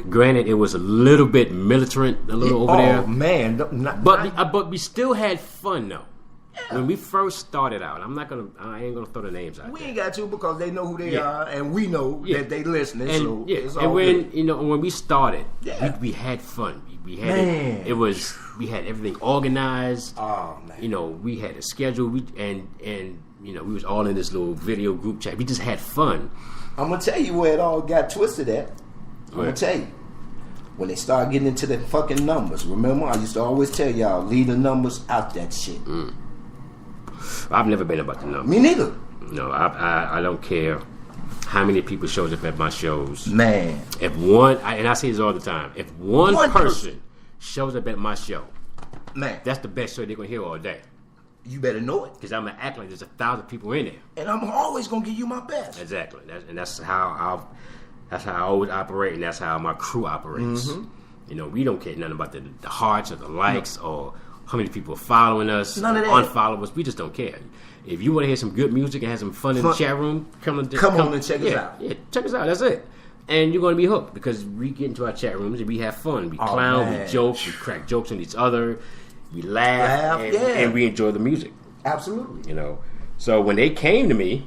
F: granted, it was a little bit militant, over there.
E: Oh, man.
F: But we still had fun, though. Yeah. When we first started out, I ain't gonna throw the names out.
E: We ain't got to, because they know who they are, and we know that they listening.
F: And,
E: so it's all
F: and when
E: good.
F: When we started, we had fun. We had we had everything organized.
E: Oh man.
F: We had a schedule. We was all in this little video group chat. We just had fun.
E: I'm gonna tell you where it all got twisted at. I'm gonna tell you. When they start getting into the fucking numbers, remember, I used to always tell y'all, leave the numbers out that shit.
F: I've never been about the numbers.
E: Me neither.
F: No, I don't care how many people shows up at my shows.
E: Man.
F: If one, and I say this all the time, if one person shows up at my show,
E: man,
F: that's the best show they're going to hear all day.
E: You better know it.
F: Because I'm going to act like there's 1,000 people in there.
E: And I'm always going to give you my best.
F: Exactly. That's how I always operate, and that's how my crew operates. Mm-hmm. We don't care nothing about the hearts or the likes or how many people are following us,
E: none of that.
F: Unfollow us. We just don't care. If you want to hear some good music and have some fun in the chat room, come on
E: and check us out.
F: Yeah, check us out. That's it. And you're going to be hooked, because we get into our chat rooms and we have fun. We clown, we joke, we crack jokes on each other, we laugh and we enjoy the music.
E: Absolutely.
F: So when they came to me,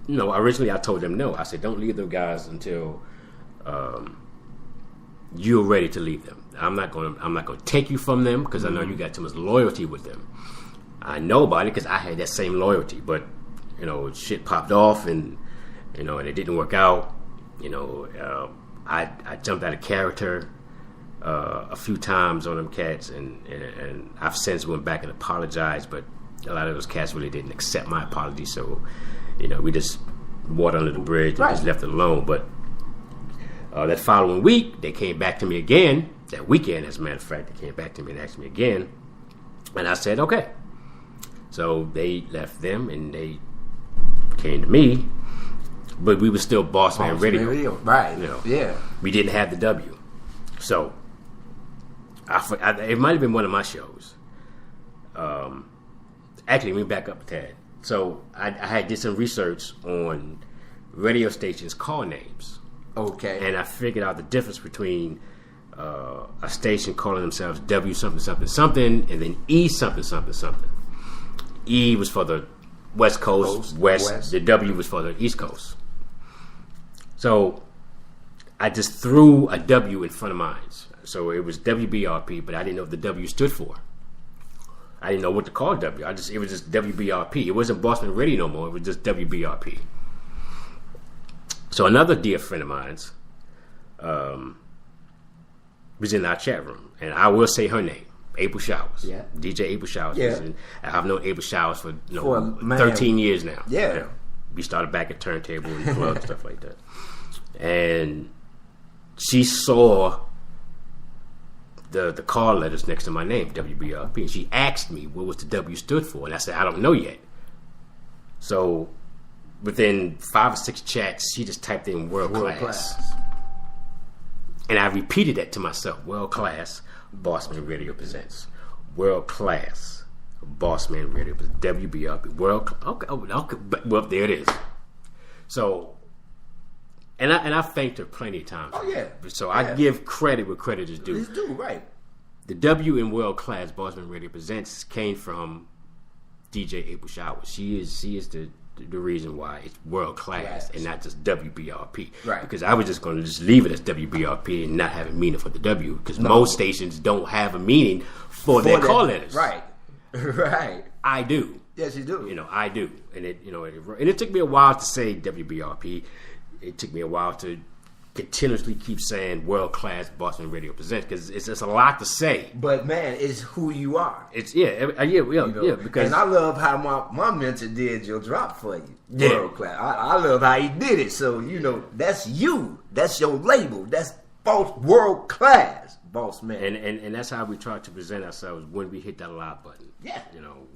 F: originally I told them no. I said, don't leave those guys until you're ready to leave them. I'm not going to take you from them, because I know you got too much loyalty with them. I know about it because I had that same loyalty, but shit popped off, and and it didn't work out. I jumped out of character a few times on them cats, and I've since went back and apologized, but a lot of those cats really didn't accept my apology, so we just water under the bridge and just left it alone. But that following week, they came back to me again. That weekend, as a matter of fact, they came back to me and asked me again, and I said okay. So they left them and they came to me, but we were still Boss Man Radio.
E: Right? Yeah.
F: We didn't have the W, so it might have been one of my shows. Actually, let me back up a tad. So I had did some research on radio stations' call names.
E: Okay.
F: And I figured out the difference between a station calling themselves W something something something and then E something something something. E was for the West Coast, West. The W was for the East Coast. So I just threw a W in front of mine. So it was WBRP, but I didn't know what the W stood for. I didn't know what to call W. It was just WBRP. It wasn't Boston Radio no more. It was just WBRP. So another dear friend of mine's was in our chat room, and I will say her name, April Showers.
E: Yeah.
F: DJ April Showers.
E: Yeah.
F: I've known April Showers for 13 years now.
E: Yeah.
F: We started back at Turntable and Club and stuff like that. And she saw the call letters next to my name, WBRP, and she asked me what was the W stood for, and I said I don't know yet. So within 5 or 6 chats, she just typed in world class. And I repeated that to myself. World class, Bossman Radio presents. World class, Bossman Radio presents. WBRP. Okay. Well, there it is. So, and I thanked her plenty of times.
E: Oh, yeah.
F: So I give credit where credit is due.
E: It's due, right.
F: The W in world class, Bossman Radio presents, came from DJ April Showers. She is the reason why it's world class and not just WBRP.
E: Right.
F: Because I was just going to just leave it as WBRP and not have a meaning for the W. Because most stations don't have a meaning for their call letters.
E: Right. Right.
F: I do.
E: Yes, you do.
F: You know, I do. And it took me a while to say WBRP. It took me a while to continuously keep saying world class Boston Radio presents because it's a lot to say.
E: But man, it's who you are.
F: It's
E: You know?
F: yeah. Because
E: and I love how my mentor did your drop for you. World class. I love how he did it. So that's you. That's your label. That's world class, boss man.
F: And that's how we try to present ourselves when we hit that live button.
E: Yeah.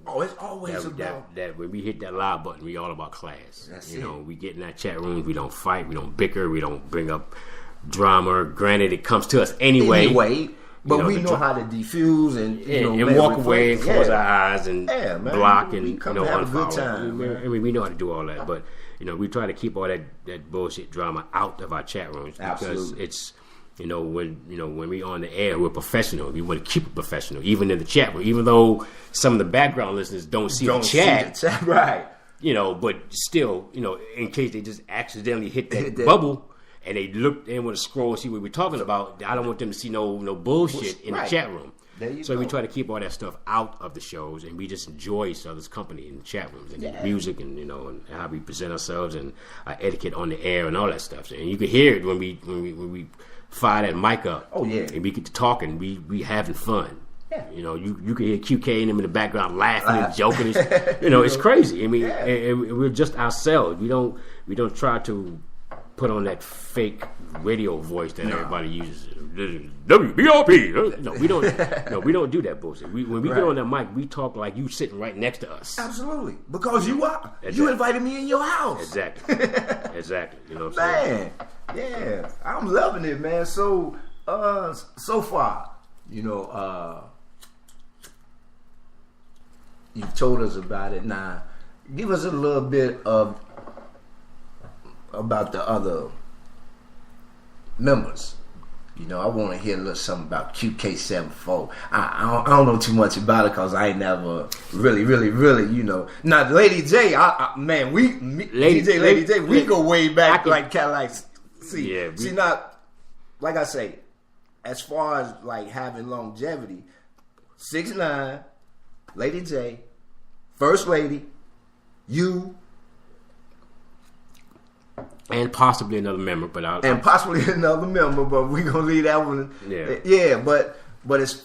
F: Oh,
E: it's always about
F: that when we hit that live button, we all about class.
E: That's
F: We get in that chat room, we don't fight, we don't bicker, we don't bring up drama. Granted, it comes to us anyway.
E: But we know how to defuse and
F: walk away and close our eyes and block and
E: have a good time.
F: We know how to do all that, but we try to keep all that bullshit drama out of our chat rooms because
E: Absolutely.
F: it's when we on the air, we're professional. We want to keep it professional, even in the chat room. Even though some of the background listeners don't see the chat,
E: right?
F: But still, in case they just accidentally hit that bubble and they want to scroll and see what we're talking about, I don't want them to see no bullshit in the chat room. So we try to keep all that stuff out of the shows, and we just enjoy each other's company in the chat rooms and music, and and how we present ourselves and our etiquette on the air and all that stuff. And you can hear it when we fire that mic up.
E: Oh yeah.
F: And we get to talking. We having fun. Yeah. You can hear QK and them in the background laughing and joking. It's crazy. I mean, and we're just ourselves. We don't try to put on that fake radio voice that everybody uses. WBRP. No, we don't. No, we don't do that bullshit. When we get on that mic, we talk like you sitting right next to us.
E: Absolutely, because you are.
F: Exactly.
E: You invited me in your house.
F: Exactly. Exactly. You know what I'm saying?
E: Yeah, I'm loving it, man. So, so far, you've told us about it. Now, give us a little bit about the other members. I want to hear a little something about QK74. I don't know too much about it because I ain't never really, Now, Lady J, Lady J, we go way back like Cadillac. See, not like I say, as far as like having longevity, 6ix9ine, Lady J, First Lady, you.
F: And possibly another member, but we're
E: gonna leave that one. Yeah, but it's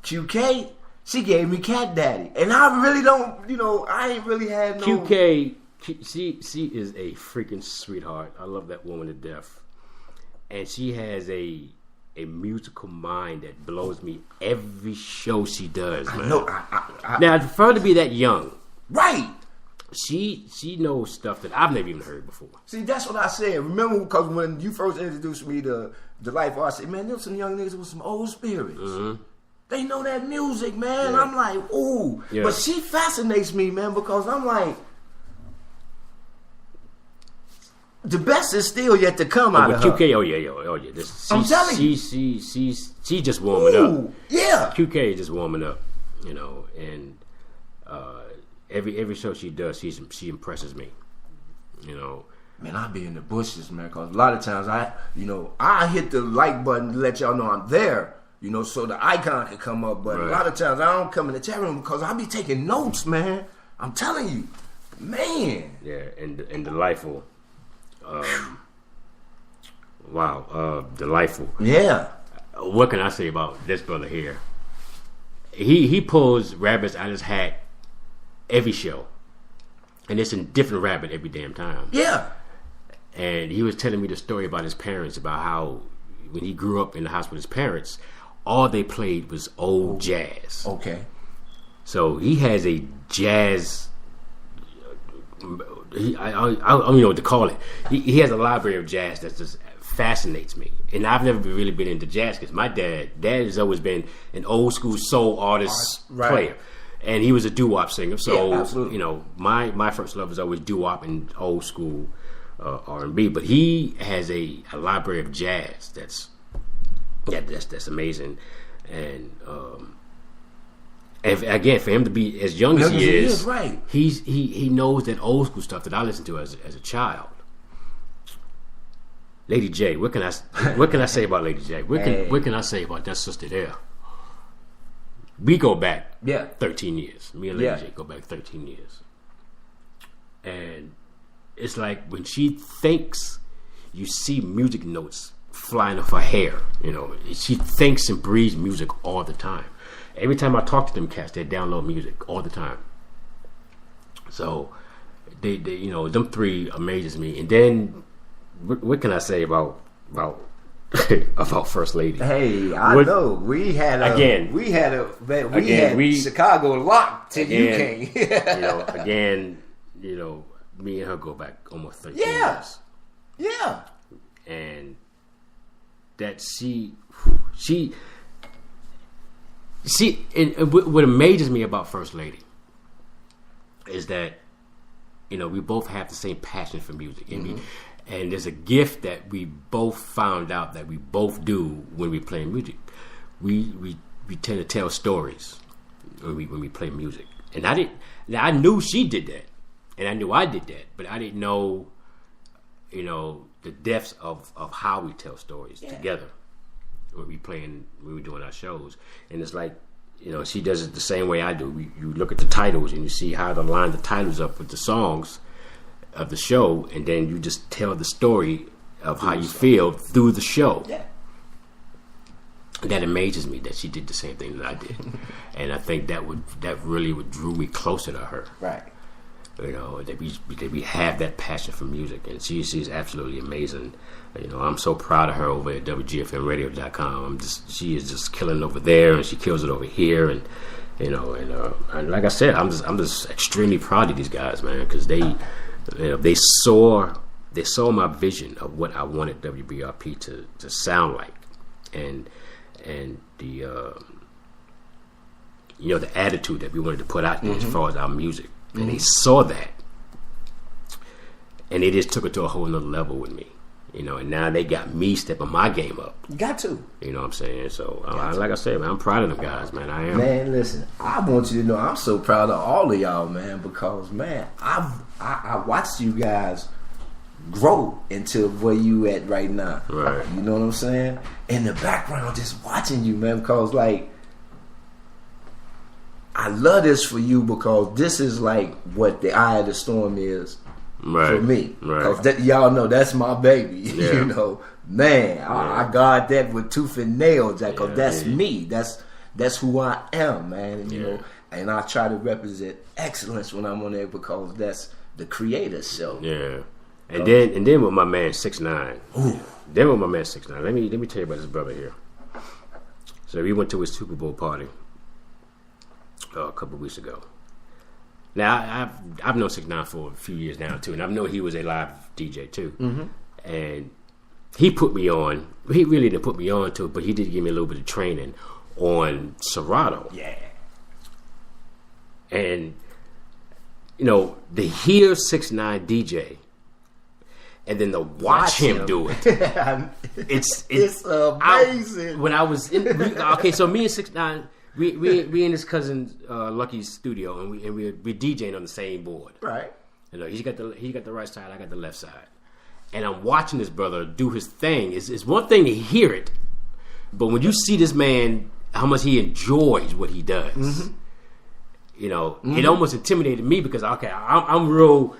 E: QK. She gave me Cat Daddy, and I really don't. I ain't really had no
F: QK. She is a freaking sweetheart. I love that woman to death, and she has a musical mind that blows me every show she does. Man.
E: I know.
F: Now, for her to be that young,
E: right?
F: She knows stuff that I've never even heard before.
E: See, that's what I said. Remember, because when you first introduced me to Life, I said, man, there's some young niggas with some old spirits. Mm-hmm. They know that music, man. Yeah. I'm like, ooh. Yeah. But she fascinates me, man, because I'm like, the best is still yet to come out of her.
F: QK, oh yeah.
E: I'm telling you.
F: She's just warming up.
E: Yeah.
F: QK is just warming up, and every show she does, she impresses me,
E: Man, I be in the bushes, man, because a lot of times I hit the like button to let y'all know I'm there, so the icon can come up. But a lot of times I don't come in the chat room because I be taking notes, man. I'm telling you, man.
F: Yeah, and delightful. Wow, delightful.
E: Yeah.
F: What can I say about this brother here? He pulls rabbits out of his hat every show, and it's a different rabbit every damn time.
E: Yeah.
F: And he was telling me the story about his parents, about how when he grew up in the house with his parents, all they played was old jazz.
E: Okay.
F: So he has a jazz. I don't know what to call it. He has a library of jazz that just fascinates me. And I've never really been into jazz because my dad has always been an old school soul artist player. And he was a doo-wop singer. So, you know, my first love was always doo-wop and old school R&B. But he has a library of jazz that's amazing. And again, for him to be as young as he is,
E: right.
F: he knows that old school stuff that I listened to as a child. Lady J, what can I say about Lady J? What can I say about that sister there? We go back 13 years. Me and Lady J go back 13 years. And it's like when she thinks, you see music notes flying off her hair. You know, she thinks and breathes music all the time. Every time I talk to them cats, they download music all the time. So they you know, them three amazes me. And then what can I say about First Lady?
E: Hey, I know we had Chicago locked till you came.
F: you know, me and her go back almost 13 years.
E: Yeah.
F: And that she and what amazes me about First Lady is that, you know, we both have the same passion for music, and there's a gift that we both found out that we both do when we play music. We tend to tell stories when we play music, and I knew she did that, and I knew I did that, but I didn't know, you know, the depths of how we tell stories together when we're doing our shows. And it's like, you know, she does it the same way I do. You look at the titles and you see how to line the titles up with the songs of the show, and then you just tell the story of how you feel through the show. Yeah. That amazes me that she did the same thing that I did. And I think that really drew me closer to her. Right. You know, that we have that passion for music, and she's absolutely amazing. You know, I'm so proud of her over at WGFMradio.com. She is just killing over there, and she kills it over here, and you know, and like I said, I'm just extremely proud of these guys, man, because they saw my vision of what I wanted WBRP to sound like, and the you know, the attitude that we wanted to put out there as far as our music. And they saw that, and they just took it to a whole nother level with me, you know. And now they got me stepping my game up.
E: You got to,
F: you know what I'm saying? So, like I said, man, I'm proud of them guys, man. I am.
E: Man, listen, I want you to know I'm so proud of all of y'all, man, because man, I watched you guys grow into where you at right now.
F: Right.
E: You know what I'm saying? In the background, just watching you, man, because like, I love this for you because this is like what the Eye of the Storm is for me. Right. Because y'all know that's my baby. Yeah. You know, man, I guard that with tooth and nail, Jack. Because that's me. That's who I am, man. And, you know, and I try to represent excellence when I'm on there because that's the creator's show.
F: Yeah. And then with my man 6ix9ine. Then with my man 6ix9ine. Let me tell you about this brother here. So we went to his Super Bowl party a couple of weeks ago. Now I've known 6ix9ine for a few years now too, and I know he was a live DJ too. And he put me on. He really didn't put me on to it, but he did give me a little bit of training on Serato. Yeah. And you know, to hear 6ix9ine DJ and then to watch him do it, it's
E: amazing.
F: When I was in, so me and 6ix9ine. We in his cousin Lucky's studio, and we're DJing on the same board. Right. You know, he got the right side, I got the left side, and I'm watching this brother do his thing. It's one thing to hear it, but when you see this man, how much he enjoys what he does, you know, it almost intimidated me because I'm real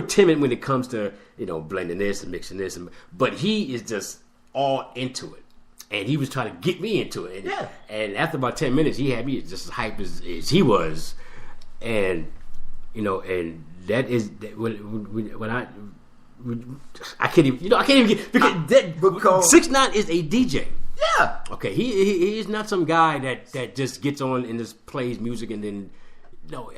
F: timid when it comes to, you know, blending this and mixing this, but he is just all into it. And he was trying to get me into it. And after about 10 minutes, he had me just as hype as he was. And, you know, and that is, when I can't even. I can't even get because 6ix9ine is a DJ.
E: Yeah.
F: Okay, he's not some guy that just gets on and just plays music and then. No,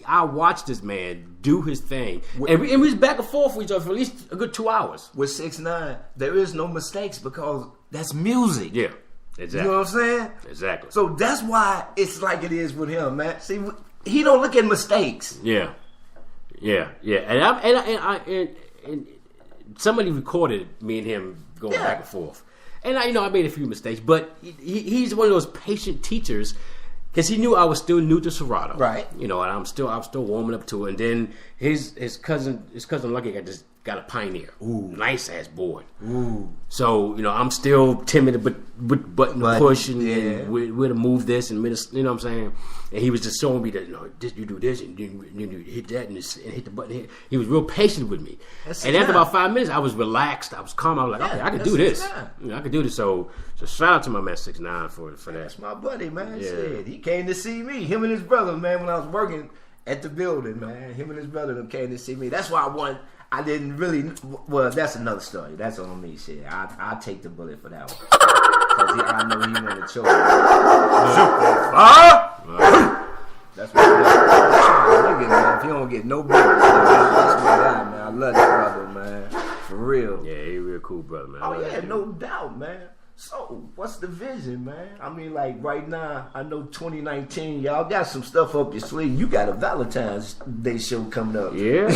F: I watched this man do his thing, and we was back and forth with each other for at least a good 2 hours.
E: With 6ix9ine, there is no mistakes because that's music.
F: Yeah, exactly.
E: You know what I'm saying?
F: Exactly.
E: So that's why it's like it is with him, man. See, he don't look at mistakes.
F: Yeah. And somebody recorded me and him going back and forth, and I made a few mistakes, but he's one of those patient teachers. Because he knew I was still new to Serato,
E: right?
F: And I was still warming up to it. And then his cousin Lucky got a Pioneer, nice ass board. So I'm still timid, but button to push and where to move this and you know what I'm saying. And he was just showing me that you do this and then you hit that and hit the button. He was real patient with me. After about 5 minutes, I was relaxed. I was calm. I was like, okay, I can do this. I can do this. So shout out to my man 6ix9ine for that.
E: That's my buddy, man.
F: Yeah.
E: Shit, he came to see me. Him and his brother, man. When I was working at the building, man. Him and his brother came to see me. That's why I didn't really. Well, that's another story. That's on me, shit. I'll take the bullet for that one. Because I know he wanted to choke. That's what look at man. If you don't get no bullets, that's my guy, man. I love that brother, man. For real.
F: Yeah, he a real cool brother, man.
E: Oh yeah, no doubt, man. So, what's the vision, man? I mean, like, right now, I know 2019, y'all got some stuff up your sleeve. You got a Valentine's Day show coming up.
F: Yeah.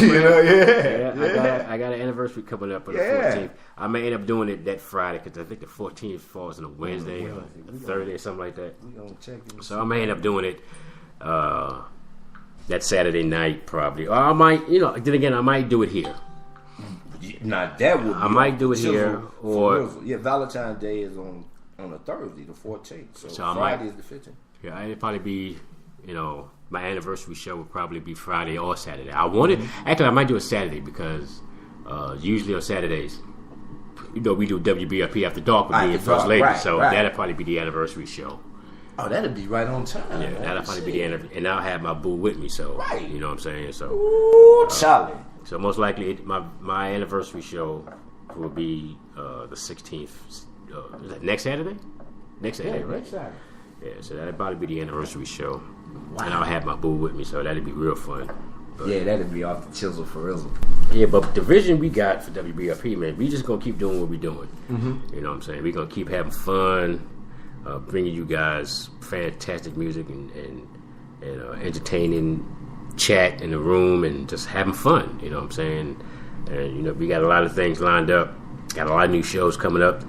F: I got an anniversary coming up on the 14th. I may end up doing it that Friday, because I think the 14th falls on a Wednesday or Thursday or something like that.
E: We're going to check it.
F: So I may end up doing it that Saturday night, probably. Or I might, then again, I might do it here.
E: Now that would be
F: I might do it here, or
E: Valentine's Day is on a Thursday, the 14th. So Friday is the 15th.
F: Yeah, it'd probably be, my anniversary show would probably be Friday or Saturday. Actually, I might do it Saturday because usually on Saturdays, we do WBRP After Dark with me and First Lady, so that'll probably be the anniversary show.
E: Oh, that'll be right on time.
F: Yeah, that'll probably be the anniversary, and I'll have my boo with me, so you know what I'm saying. So,
E: Charlie.
F: So most likely, my anniversary show will be the 16th. Is that next Saturday? Next Saturday, right?
E: Next Saturday.
F: Yeah, so that'll probably be the anniversary show. Wow. And I'll have my boo with me, so that'll be real fun. But,
E: that'll be off the chisel for real.
F: Yeah, but the vision we got for WBRP, man, we just gonna keep doing what we're doing.
E: Mm-hmm.
F: You know what I'm saying? We're gonna keep having fun, bringing you guys fantastic music and entertaining chat in the room and just having fun. You know what I'm saying? And we got a lot of things lined up. Got a lot of new shows coming up.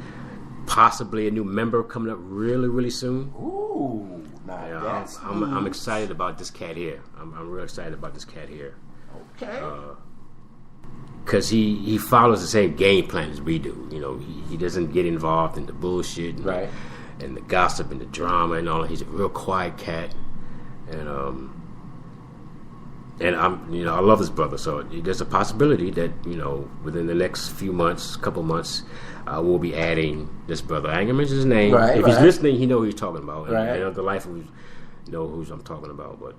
F: Possibly a new member coming up really, really soon.
E: Ooh,
F: I'm excited about this cat here. I'm real excited about this cat here.
E: Okay.
F: Because he follows the same game plan as we do. He doesn't get involved in the bullshit and the gossip and the drama and all. He's a real quiet cat, and I love his brother. So there's a possibility that within the next couple months, we'll be adding this brother. I ain't gonna mention his name. If he's listening, he know who he's talking about. And the life who who I'm talking about. But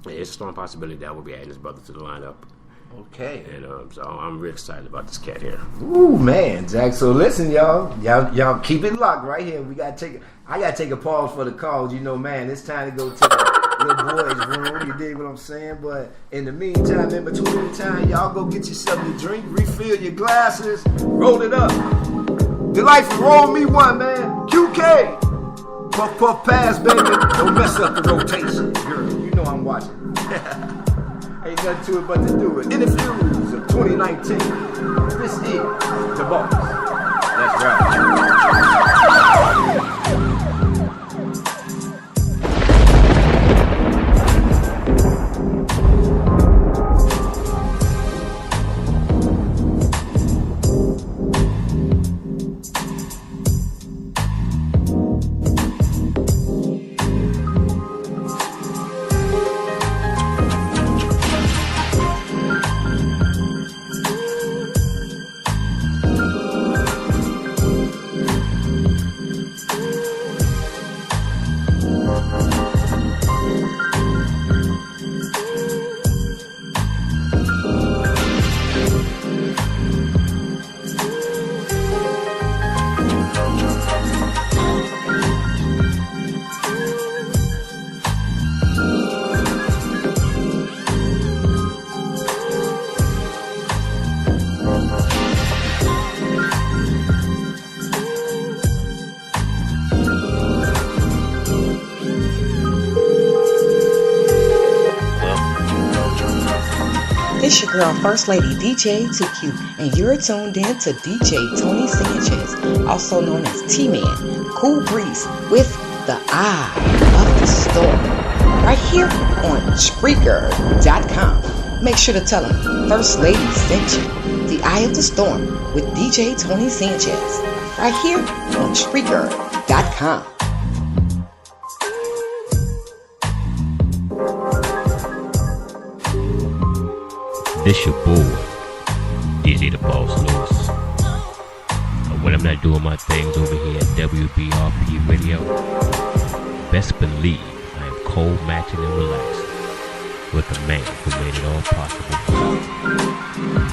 F: it's a strong possibility that we'll be adding this brother to the lineup.
E: Okay.
F: And so I'm real excited about this cat here.
E: Ooh, man, Jack. So listen, y'all keep it locked right here. I gotta take a pause for the calls. Man, it's time to go to the little boy's room. You dig what I'm saying? But in the meantime, in between the time, y'all go get yourself a drink, refill your glasses, roll it up. Delightful, roll me one, man. QK. Puff, puff, pass, baby. Don't mess up the rotation. Girl, I'm watching. Ain't nothing to it but to do it. Interviews of 2019. This is The Boss. That's right.
D: This your girl, First Lady DJ 2Q, and you're tuned in to DJ Tony Sanchez, also known as T-Man, Cool Breeze, with the Eye of the Storm, right here on Spreaker.com. Make sure to tell them First Lady sent you. The Eye of the Storm with DJ Tony Sanchez, right here on Spreaker.com.
A: This your boy, DJ the Boss Lewis. When I'm not doing my things over here at WBRP Radio, best believe I am cold, matching, and relaxed with the man who made it all possible.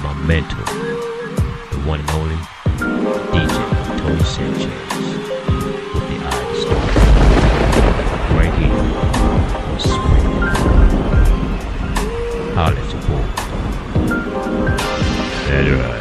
A: My mentor, the one and only DJ Tony Sanchez, with the Eye of the Storm, right here on Spring. Holla at your boy. That's right.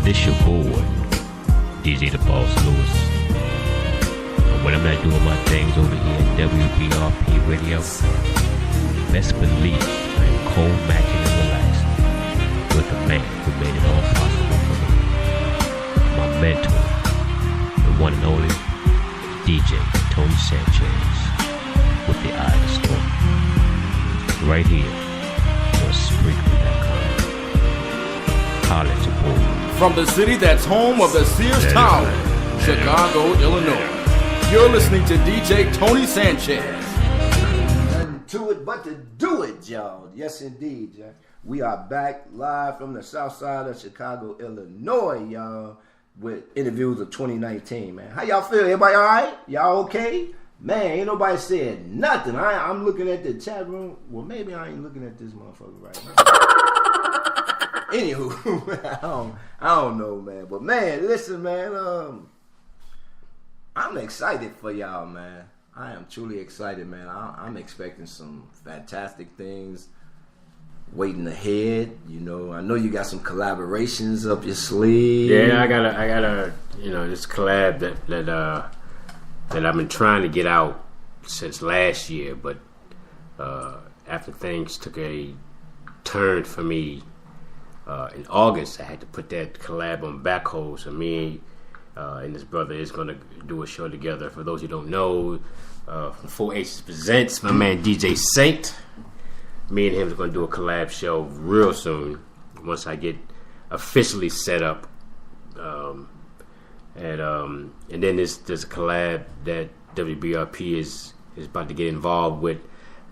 A: This your boy, DJ the Boss Lewis. And when I'm not doing my things over here at WBRP Radio, best believe I am cold, matching, and relaxed with the man who made it all possible for me. My mentor, the one and only DJ Tony Sanchez, with the Eye of the Storm, right here on Spreaker.com. Holla at your boy.
C: From the city that's home of the Sears Tower, Chicago, Illinois. You're listening to DJ Tony Sanchez.
E: Nothing to it but to do it, y'all. Yes, indeed, y'all. We are back live from the south side of Chicago, Illinois, y'all, with interviews of 2019, man. How y'all feel? Everybody all right? Y'all okay? Man, ain't nobody said nothing. I'm looking at the chat room. Well, maybe I ain't looking at this motherfucker right now. Anywho, I don't know, man. But man, listen, man. I'm excited for y'all, man. I am truly excited, man. I'm expecting some fantastic things waiting ahead. You know, I know you got some collaborations up your sleeve.
F: Yeah, I got a this collab that I've been trying to get out since last year, but after things took a turn for me in August, I had to put that collab on back hold. So me and this brother is going to do a show together. For those who don't know, from 4H's Presents, my man DJ Saint. Me and him are going to do a collab show real soon once I get officially set up. And then there's a collab that WBRP is about to get involved with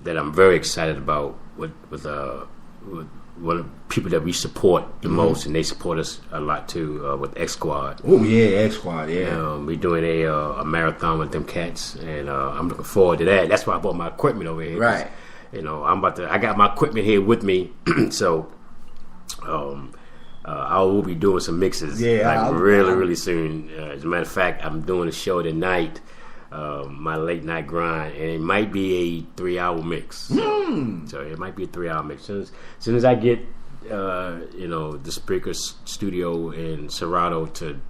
F: that I'm very excited about with one of the people that we support the most, and they support us a lot too, with X Squad.
E: Oh yeah, X Squad, yeah.
F: We're doing a marathon with them cats, and I'm looking forward to that. That's why I bought my equipment over here.
E: Right.
F: I got my equipment here with me, so I will be doing some mixes really soon. As a matter of fact, I'm doing a show tonight, my late night grind, and it might be a 3-hour mix. So it might be a 3-hour mix. As soon as I get the Spreaker studio in Serato to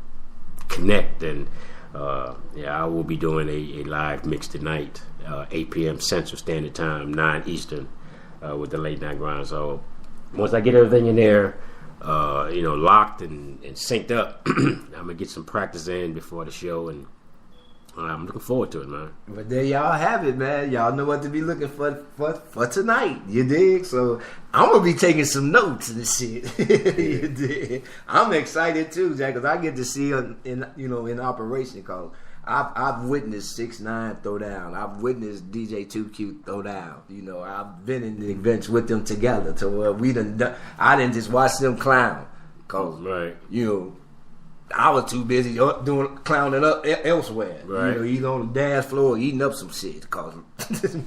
F: connect, and I will be doing a live mix tonight, 8 p.m. Central Standard Time, 9 Eastern, with the late night grind. So once I get everything in there, locked and synced up, I'm gonna get some practice in before the show, and I'm looking forward to it, man.
E: But there y'all have it, man. Y'all know what to be looking for tonight. You dig? So I'm gonna be taking some notes and shit. You dig? I'm excited too, Jack, because I get to see in operation. Cause I've witnessed 6ix9ine throw down. I've witnessed DJ 2Q throw down. I've been in the events with them together. So I didn't just watch them clown. Cause I was too busy doing clowning up elsewhere.
F: Right.
E: Either on the dance floor or eating up some shit. Cause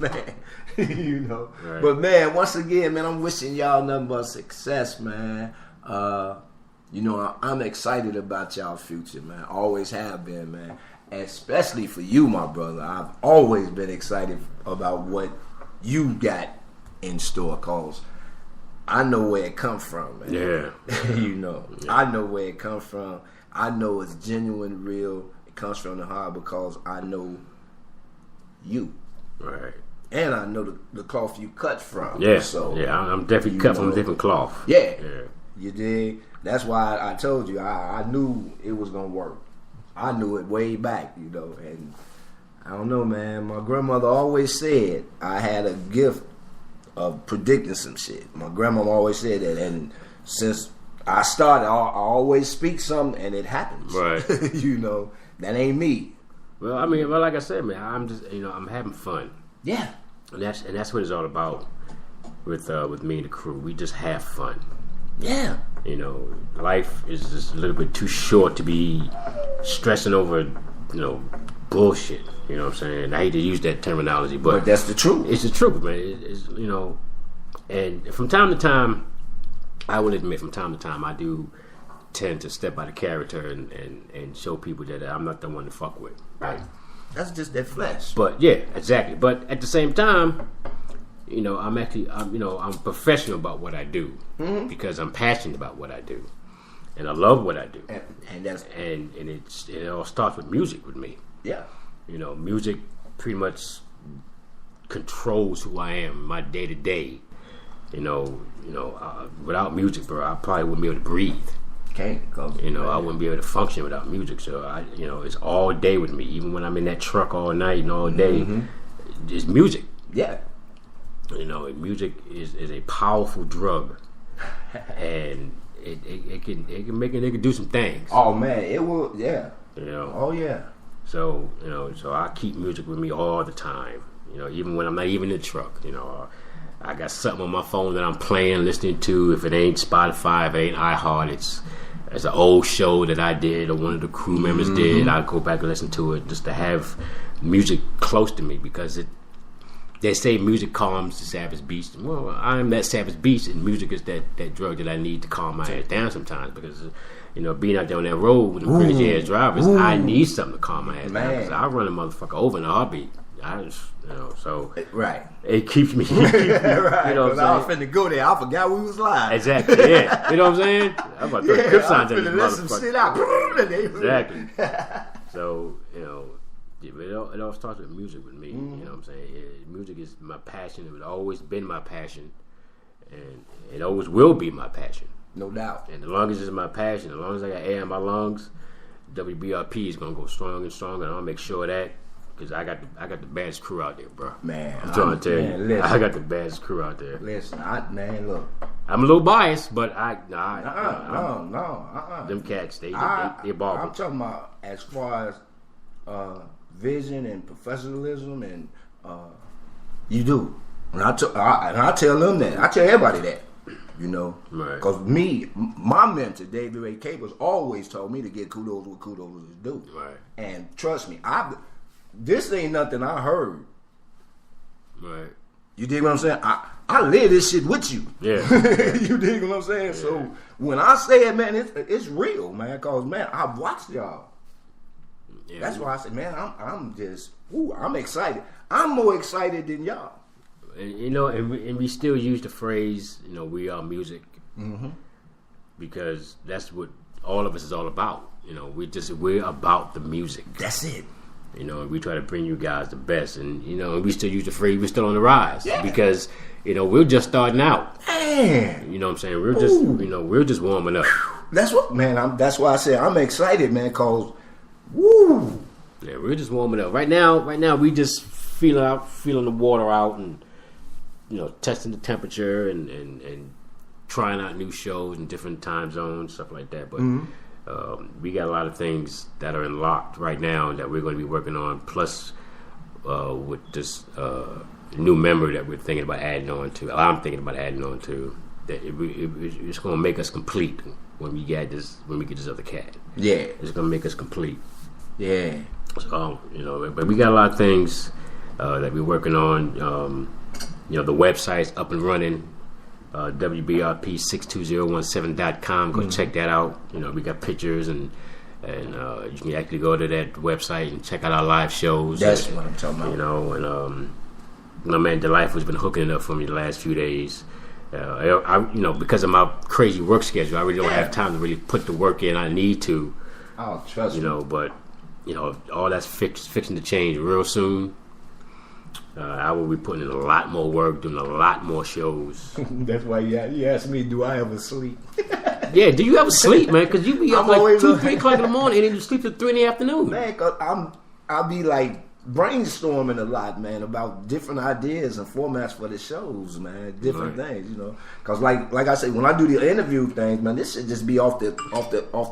E: man,
F: Right.
E: But man, once again, man, I'm wishing y'all nothing but success, man. I'm excited about y'all future, man. Always have been, man. Especially for you, my brother. I've always been excited about what you got in store, cause I know where it come from, man.
F: Yeah.
E: I know where it come from. I know it's genuine, real. It comes from the heart because I know you.
F: Right.
E: And I know the cloth you cut from.
F: Yeah.
E: So
F: I'm definitely cut from a different cloth.
E: Yeah. You dig? That's why I told you I knew it was gonna work. I knew it way back, and I don't know, man. My grandmother always said I had a gift of predicting some shit. My grandmama always said that, and since I started, I always speak something and it happens.
F: Right.
E: That ain't me.
F: Well, like I said, man, I'm just, I'm having fun.
E: Yeah.
F: And that's what it's all about with me and the crew. We just have fun.
E: Yeah.
F: Life is just a little bit too short to be stressing over, bullshit. You know what I'm saying? I hate to use that terminology, but
E: that's the truth.
F: It's the truth, man. It's and from time to time, I will admit, from time to time, I do tend to step out of character and show people that I'm not the one to fuck with. Right?
E: That's just that flesh.
F: But yeah, exactly. But at the same time, I'm professional about what I do because I'm passionate about what I do, and I love what I do. And it all starts with music with me.
E: Yeah.
F: Music pretty much controls who I am, my day to day. Without music, bro, I probably wouldn't be able to breathe.
E: Can't go.
F: I wouldn't be able to function without music. So it's all day with me. Even when I'm in that truck all night and all day, it's music.
E: Yeah.
F: Music is a powerful drug, and it can make a nigga do some things.
E: Oh man, it will. Yeah. Oh yeah.
F: So so I keep music with me all the time. Even when I'm not even in the truck. I got something on my phone that I'm playing, listening to. If it ain't Spotify, if it ain't iHeart, it's an old show that I did or one of the crew members did. I go back and listen to it just to have music close to me because they say music calms the savage beast. Well, I'm that savage beast, and music is that drug that I need to calm my ass down sometimes because, being out there on that road with the crazy ass drivers, I need something to calm my ass down because I run a motherfucker over in a heartbeat. I just, so
E: right.
F: It keeps me,
E: right.
F: I
E: was finna go there. I forgot we was live.
F: Exactly, yeah. You know what I'm saying? I'm about to throw Crip signs at this motherfucker.
E: Some shit out.
F: Exactly. So, it all starts with music with me. You know what I'm saying? Music is my passion. It has always been my passion, and it always will be my passion.
E: No doubt.
F: And as long as it's my passion, as long as I got air in my lungs, WBRP is gonna go stronger and stronger. And I'll make sure of that. Because I got the baddest crew out there, bro.
E: Man,
F: I'm trying to tell you, listen, I got the baddest crew out there.
E: Listen, look.
F: I'm a little biased, but
E: no.
F: Them cats, they ball.
E: I'm talking about as far as vision and professionalism, and you do. And I tell them that. I tell everybody that.
F: Right.
E: Because my mentor, David Ray Capers, always told me to get kudos what kudos is due.
F: Right.
E: And trust me, this ain't nothing I heard.
F: Right.
E: You dig what I'm saying? I live this shit with you.
F: Yeah.
E: You dig what I'm saying? Yeah. So when I say it, man, it's real, man. Cause man, I've watched y'all. Yeah, that's why I said, man, I'm just, I'm excited. I'm more excited than y'all.
F: And, you know, and we still use the phrase, you know, we are music, because that's what all of us is all about. You know, we're about the music.
E: That's it.
F: You know, we try to bring you guys the best, and you know, we still use the phrase we're still on the rise because you know we're just starting out.
E: Man,
F: you know what I'm saying? We're just warming up.
E: That's what, man. That's why I say I'm excited, man. Cause, woo,
F: yeah, we're just warming up right now. We just feeling the water out, and you know, testing the temperature and trying out new shows in different time zones, stuff like that. But we got a lot of things that are unlocked right now that we're going to be working on. Plus, with this new member that we're thinking about adding on to, I'm thinking about adding on to, that it's going to make us complete when we get this other cat.
E: Yeah,
F: it's going to make us complete.
E: Yeah.
F: So you know, but we got a lot of things that we're working on. You know, the website's up and running. WBRP62017.com. Go check that out. You know, we got pictures and you can actually go to that website and check out our live shows.
E: That's what I'm talking about.
F: You know, and my man DeLife has been hooking it up for me the last few days. I you know, because of my crazy work schedule, I really don't have time to really put the work in I need to.
E: Oh, trust me.
F: You know, but you know, all that's fixing to change real soon. I will be putting in a lot more work, doing a lot more shows.
E: That's why you asked me, do I ever sleep?
F: Yeah, do you ever sleep, man? Because you be up like 2, 3 o'clock in the morning and then you sleep till 3 in the afternoon.
E: Man, cause I'll be like brainstorming a lot, man, about different ideas and formats for the shows, man. Different things, you know. Cause like I say, when I do the interview things, man, this should just be off the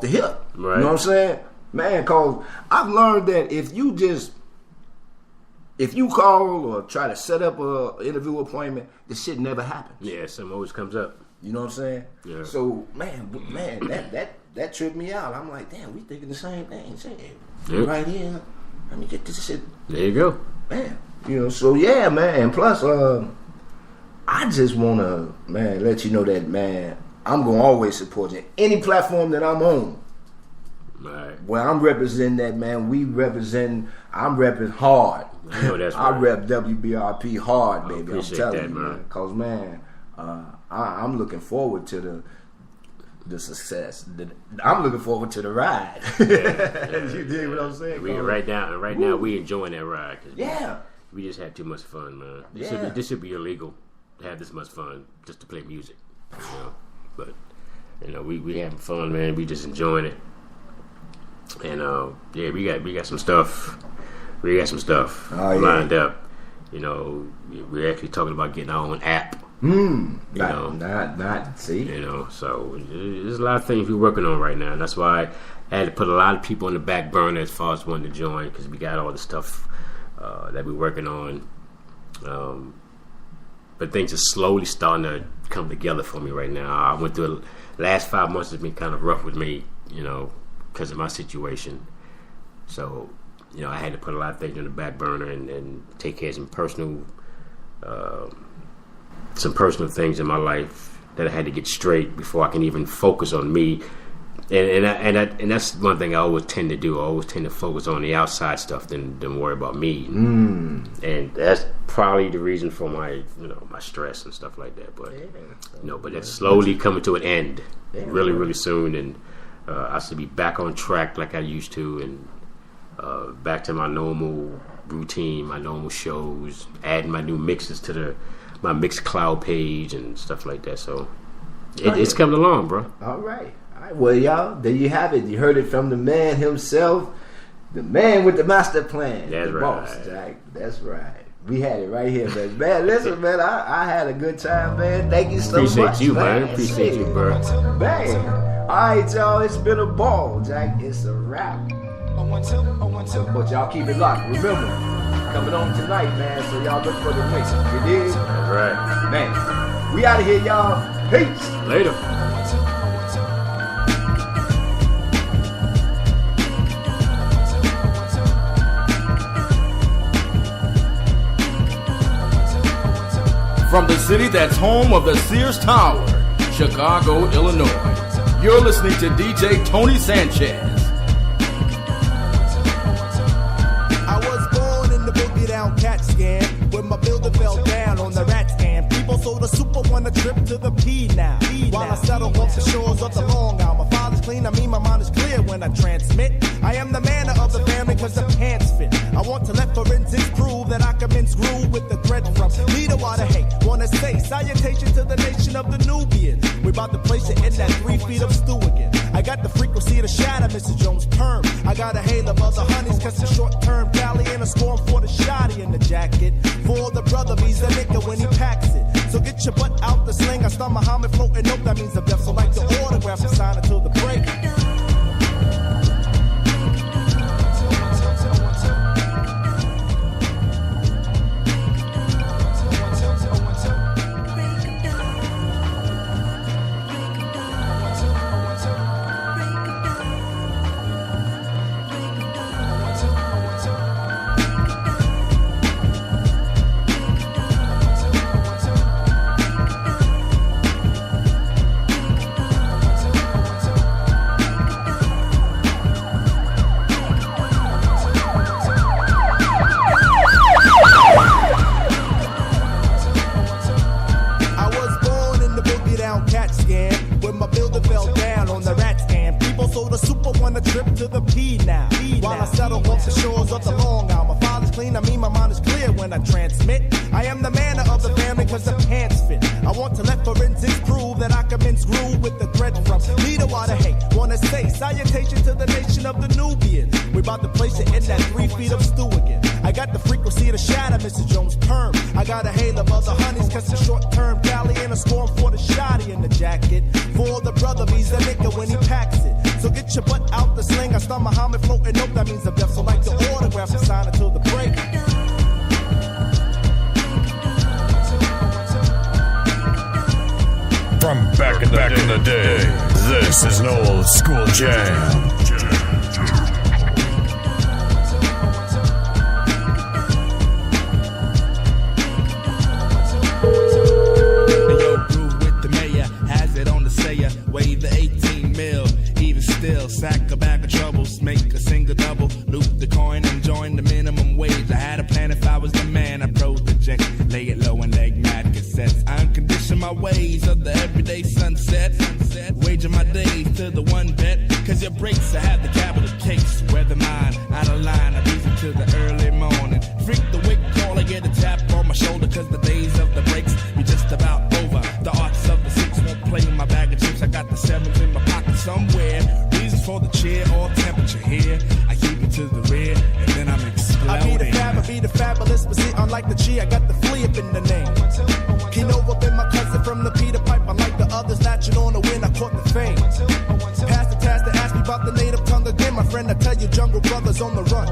E: hip.
F: Right.
E: You know what I'm saying? Man, cause I've learned that if you call or try to set up a interview appointment, this shit never happens.
F: Yeah, something always comes up.
E: You know what I'm saying?
F: Yeah.
E: So, man, that tripped me out. I'm like, damn, we thinking the same thing. Shit.
F: Yep.
E: Right here. Let me get this shit.
F: There you go.
E: Man, you know, so yeah, man. And plus, I just want to, man, let you know that, man, I'm going to always support you. Any platform that I'm on.
F: Right.
E: Where I'm representing that, man, I'm repping hard.
F: I know that's right.
E: I rep WBRP hard, baby. I'm telling
F: that,
E: you, man. Because, man, I'm looking forward to the success. I'm looking forward to the ride.
F: Yeah.
E: You dig what I'm saying?
F: Right now, we enjoying that ride.
E: Yeah.
F: We just had too much fun, man.
E: Yeah.
F: This should be illegal to have this much fun just to play music. You know? But, you know, we having fun, man. We just enjoying it. And yeah, we got some stuff. We got some stuff lined up. You know, we're actually talking about getting our own app.
E: Not see.
F: You know, so there's a lot of things we're working on right now, and that's why I had to put a lot of people on the back burner as far as wanting to join, because we got all the stuff that we're working on. But things are slowly starting to come together for me right now. I went through the last 5 months has been kind of rough with me, you know, because of my situation. So, you know, I had to put a lot of things on the back burner and take care of some personal things in my life that I had to get straight before I can even focus on me. And that's one thing I always tend to do. I always tend to focus on the outside stuff than worry about me. And that's probably the reason for my stress and stuff like that. But but that's slowly coming to an end, really soon. And I should be back on track like I used to, and back to my normal routine, my normal shows, adding my new mixes to my Mixcloud page and stuff like that. So it's coming along, bro.
E: All right. Well, y'all, there you have it. You heard it from the man himself, the man with the master plan.
F: That's
E: the
F: right.
E: Boss, Jack. That's right. We had it right here, man. Man, listen, man, I had a good time, man. Thank you so much.
F: Appreciate you, man. Appreciate you, bro.
E: Man. All right, y'all. It's been a ball, Jack. It's a wrap. But y'all keep it locked. Remember, coming on tonight, man. So y'all look for the links. You dig?
F: That's right.
E: Man, we out of here, y'all. Peace.
F: Later.
C: From the city that's home of the Sears Tower, Chicago, Illinois, you're listening to DJ Tony Sanchez.
B: I was born in the boogie down cat scan, when my building fell down on the rat scan. People sold a super one a trip to the P now. While I settle off the shores of the Long Island. My father's clean, I mean my mind is clear when I transmit. I am the man of the family cause the pants fit. I want to let forensics prove that I commence groove with the thread from leader water hate. Wanna say salutation to the nation of the Nubians. We about to place it in that 3 feet of stew again. I got the frequency to shatter Mrs. Jones' perm. I got a hail of other honeys cause the short term tally and a scorn for the shotty in the jacket. For the brother, he's a nigga when he packs it. So get your butt out the sling. I start Muhammad floating up, that means the death. So like the autograph and sign until the break.
G: Back in the day, this is an old school jam.
H: Wave the 18 mil, even still, sack a bag of troubles, make a single double, loop the coin and join the minimum wage. I had a plan if I was the man, I project, lay it low and leg mad cassettes. I uncondition my ways of the everyday sunset, waging my days to the one bet, cause your breaks, I have the capital case, weather mine, out of line, I beat it to the early morning, freak the wake call, I get a tap on my shoulder, cause the days of the breaks be just about over, the arts of the six won't play with my bag of chips, I got the sevens in my pocket somewhere. Reasons for the cheer or temperature here. I keep it to the rear and then I'm exploding. I be the fabulous, but see, unlike the G, I got the flea up in the name. Keno up in my cousin from the Peter Pipe. Unlike the others, latching on the win, I caught the fame. Pass the task to ask me about the native tongue again. My friend, I tell you, jungle brothers on the run.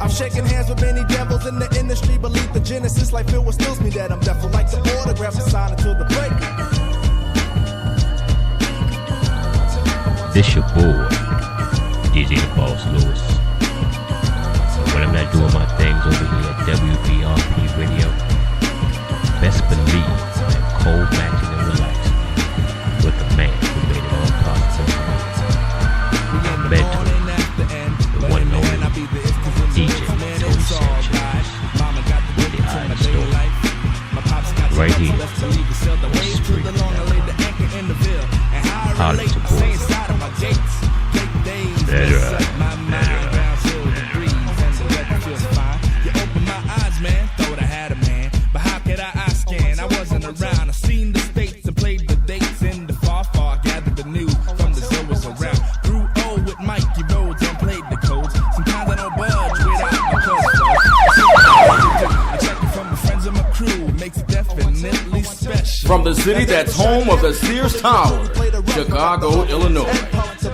H: I've shaken hands with many devils in the industry. Believe the genesis, like Phil, what stills me that I'm deaf. Like the autograph and sign until the break.
A: This your boy, DJ the Boss Lewis. And when I'm not doing my things over here at WBRP Radio, best believe I'm cold, matching, and relaxing with the man who made it all possible for me. My mentor, the one and only DJ Tony Sanchez. The Iron Story. Right here on Street Network. Holla at your boys. Better.
H: You open my eyes, man, thought I had a man. But how could I scan? I wasn't around. I seen the states and played the dates in the far. Gathered the news from the Zoas around. Grew old with Mikey Rhodes and played the codes. Sometimes I don't budge without my clothes. I check it from the friends of my crew. Makes it definitely special.
C: From the city that's home of the Sears Tower, Chicago, Illinois.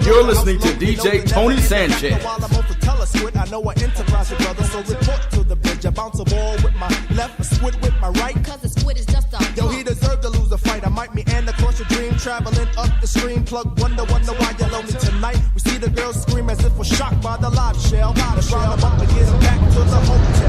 C: You're listening to DJ Tony Sanchez.
B: I know I enterprise your brother, so report to the bridge. I bounce a ball with my left, a squid with my right.
I: Cause a squid is just a
B: yo, he deserved to lose the fight. I might meander across your dream, traveling up the stream. Plug wonder why you're lonely tonight. We see the girls scream as if we're shocked by the live shell. Let's round them up and get them back to the hotel.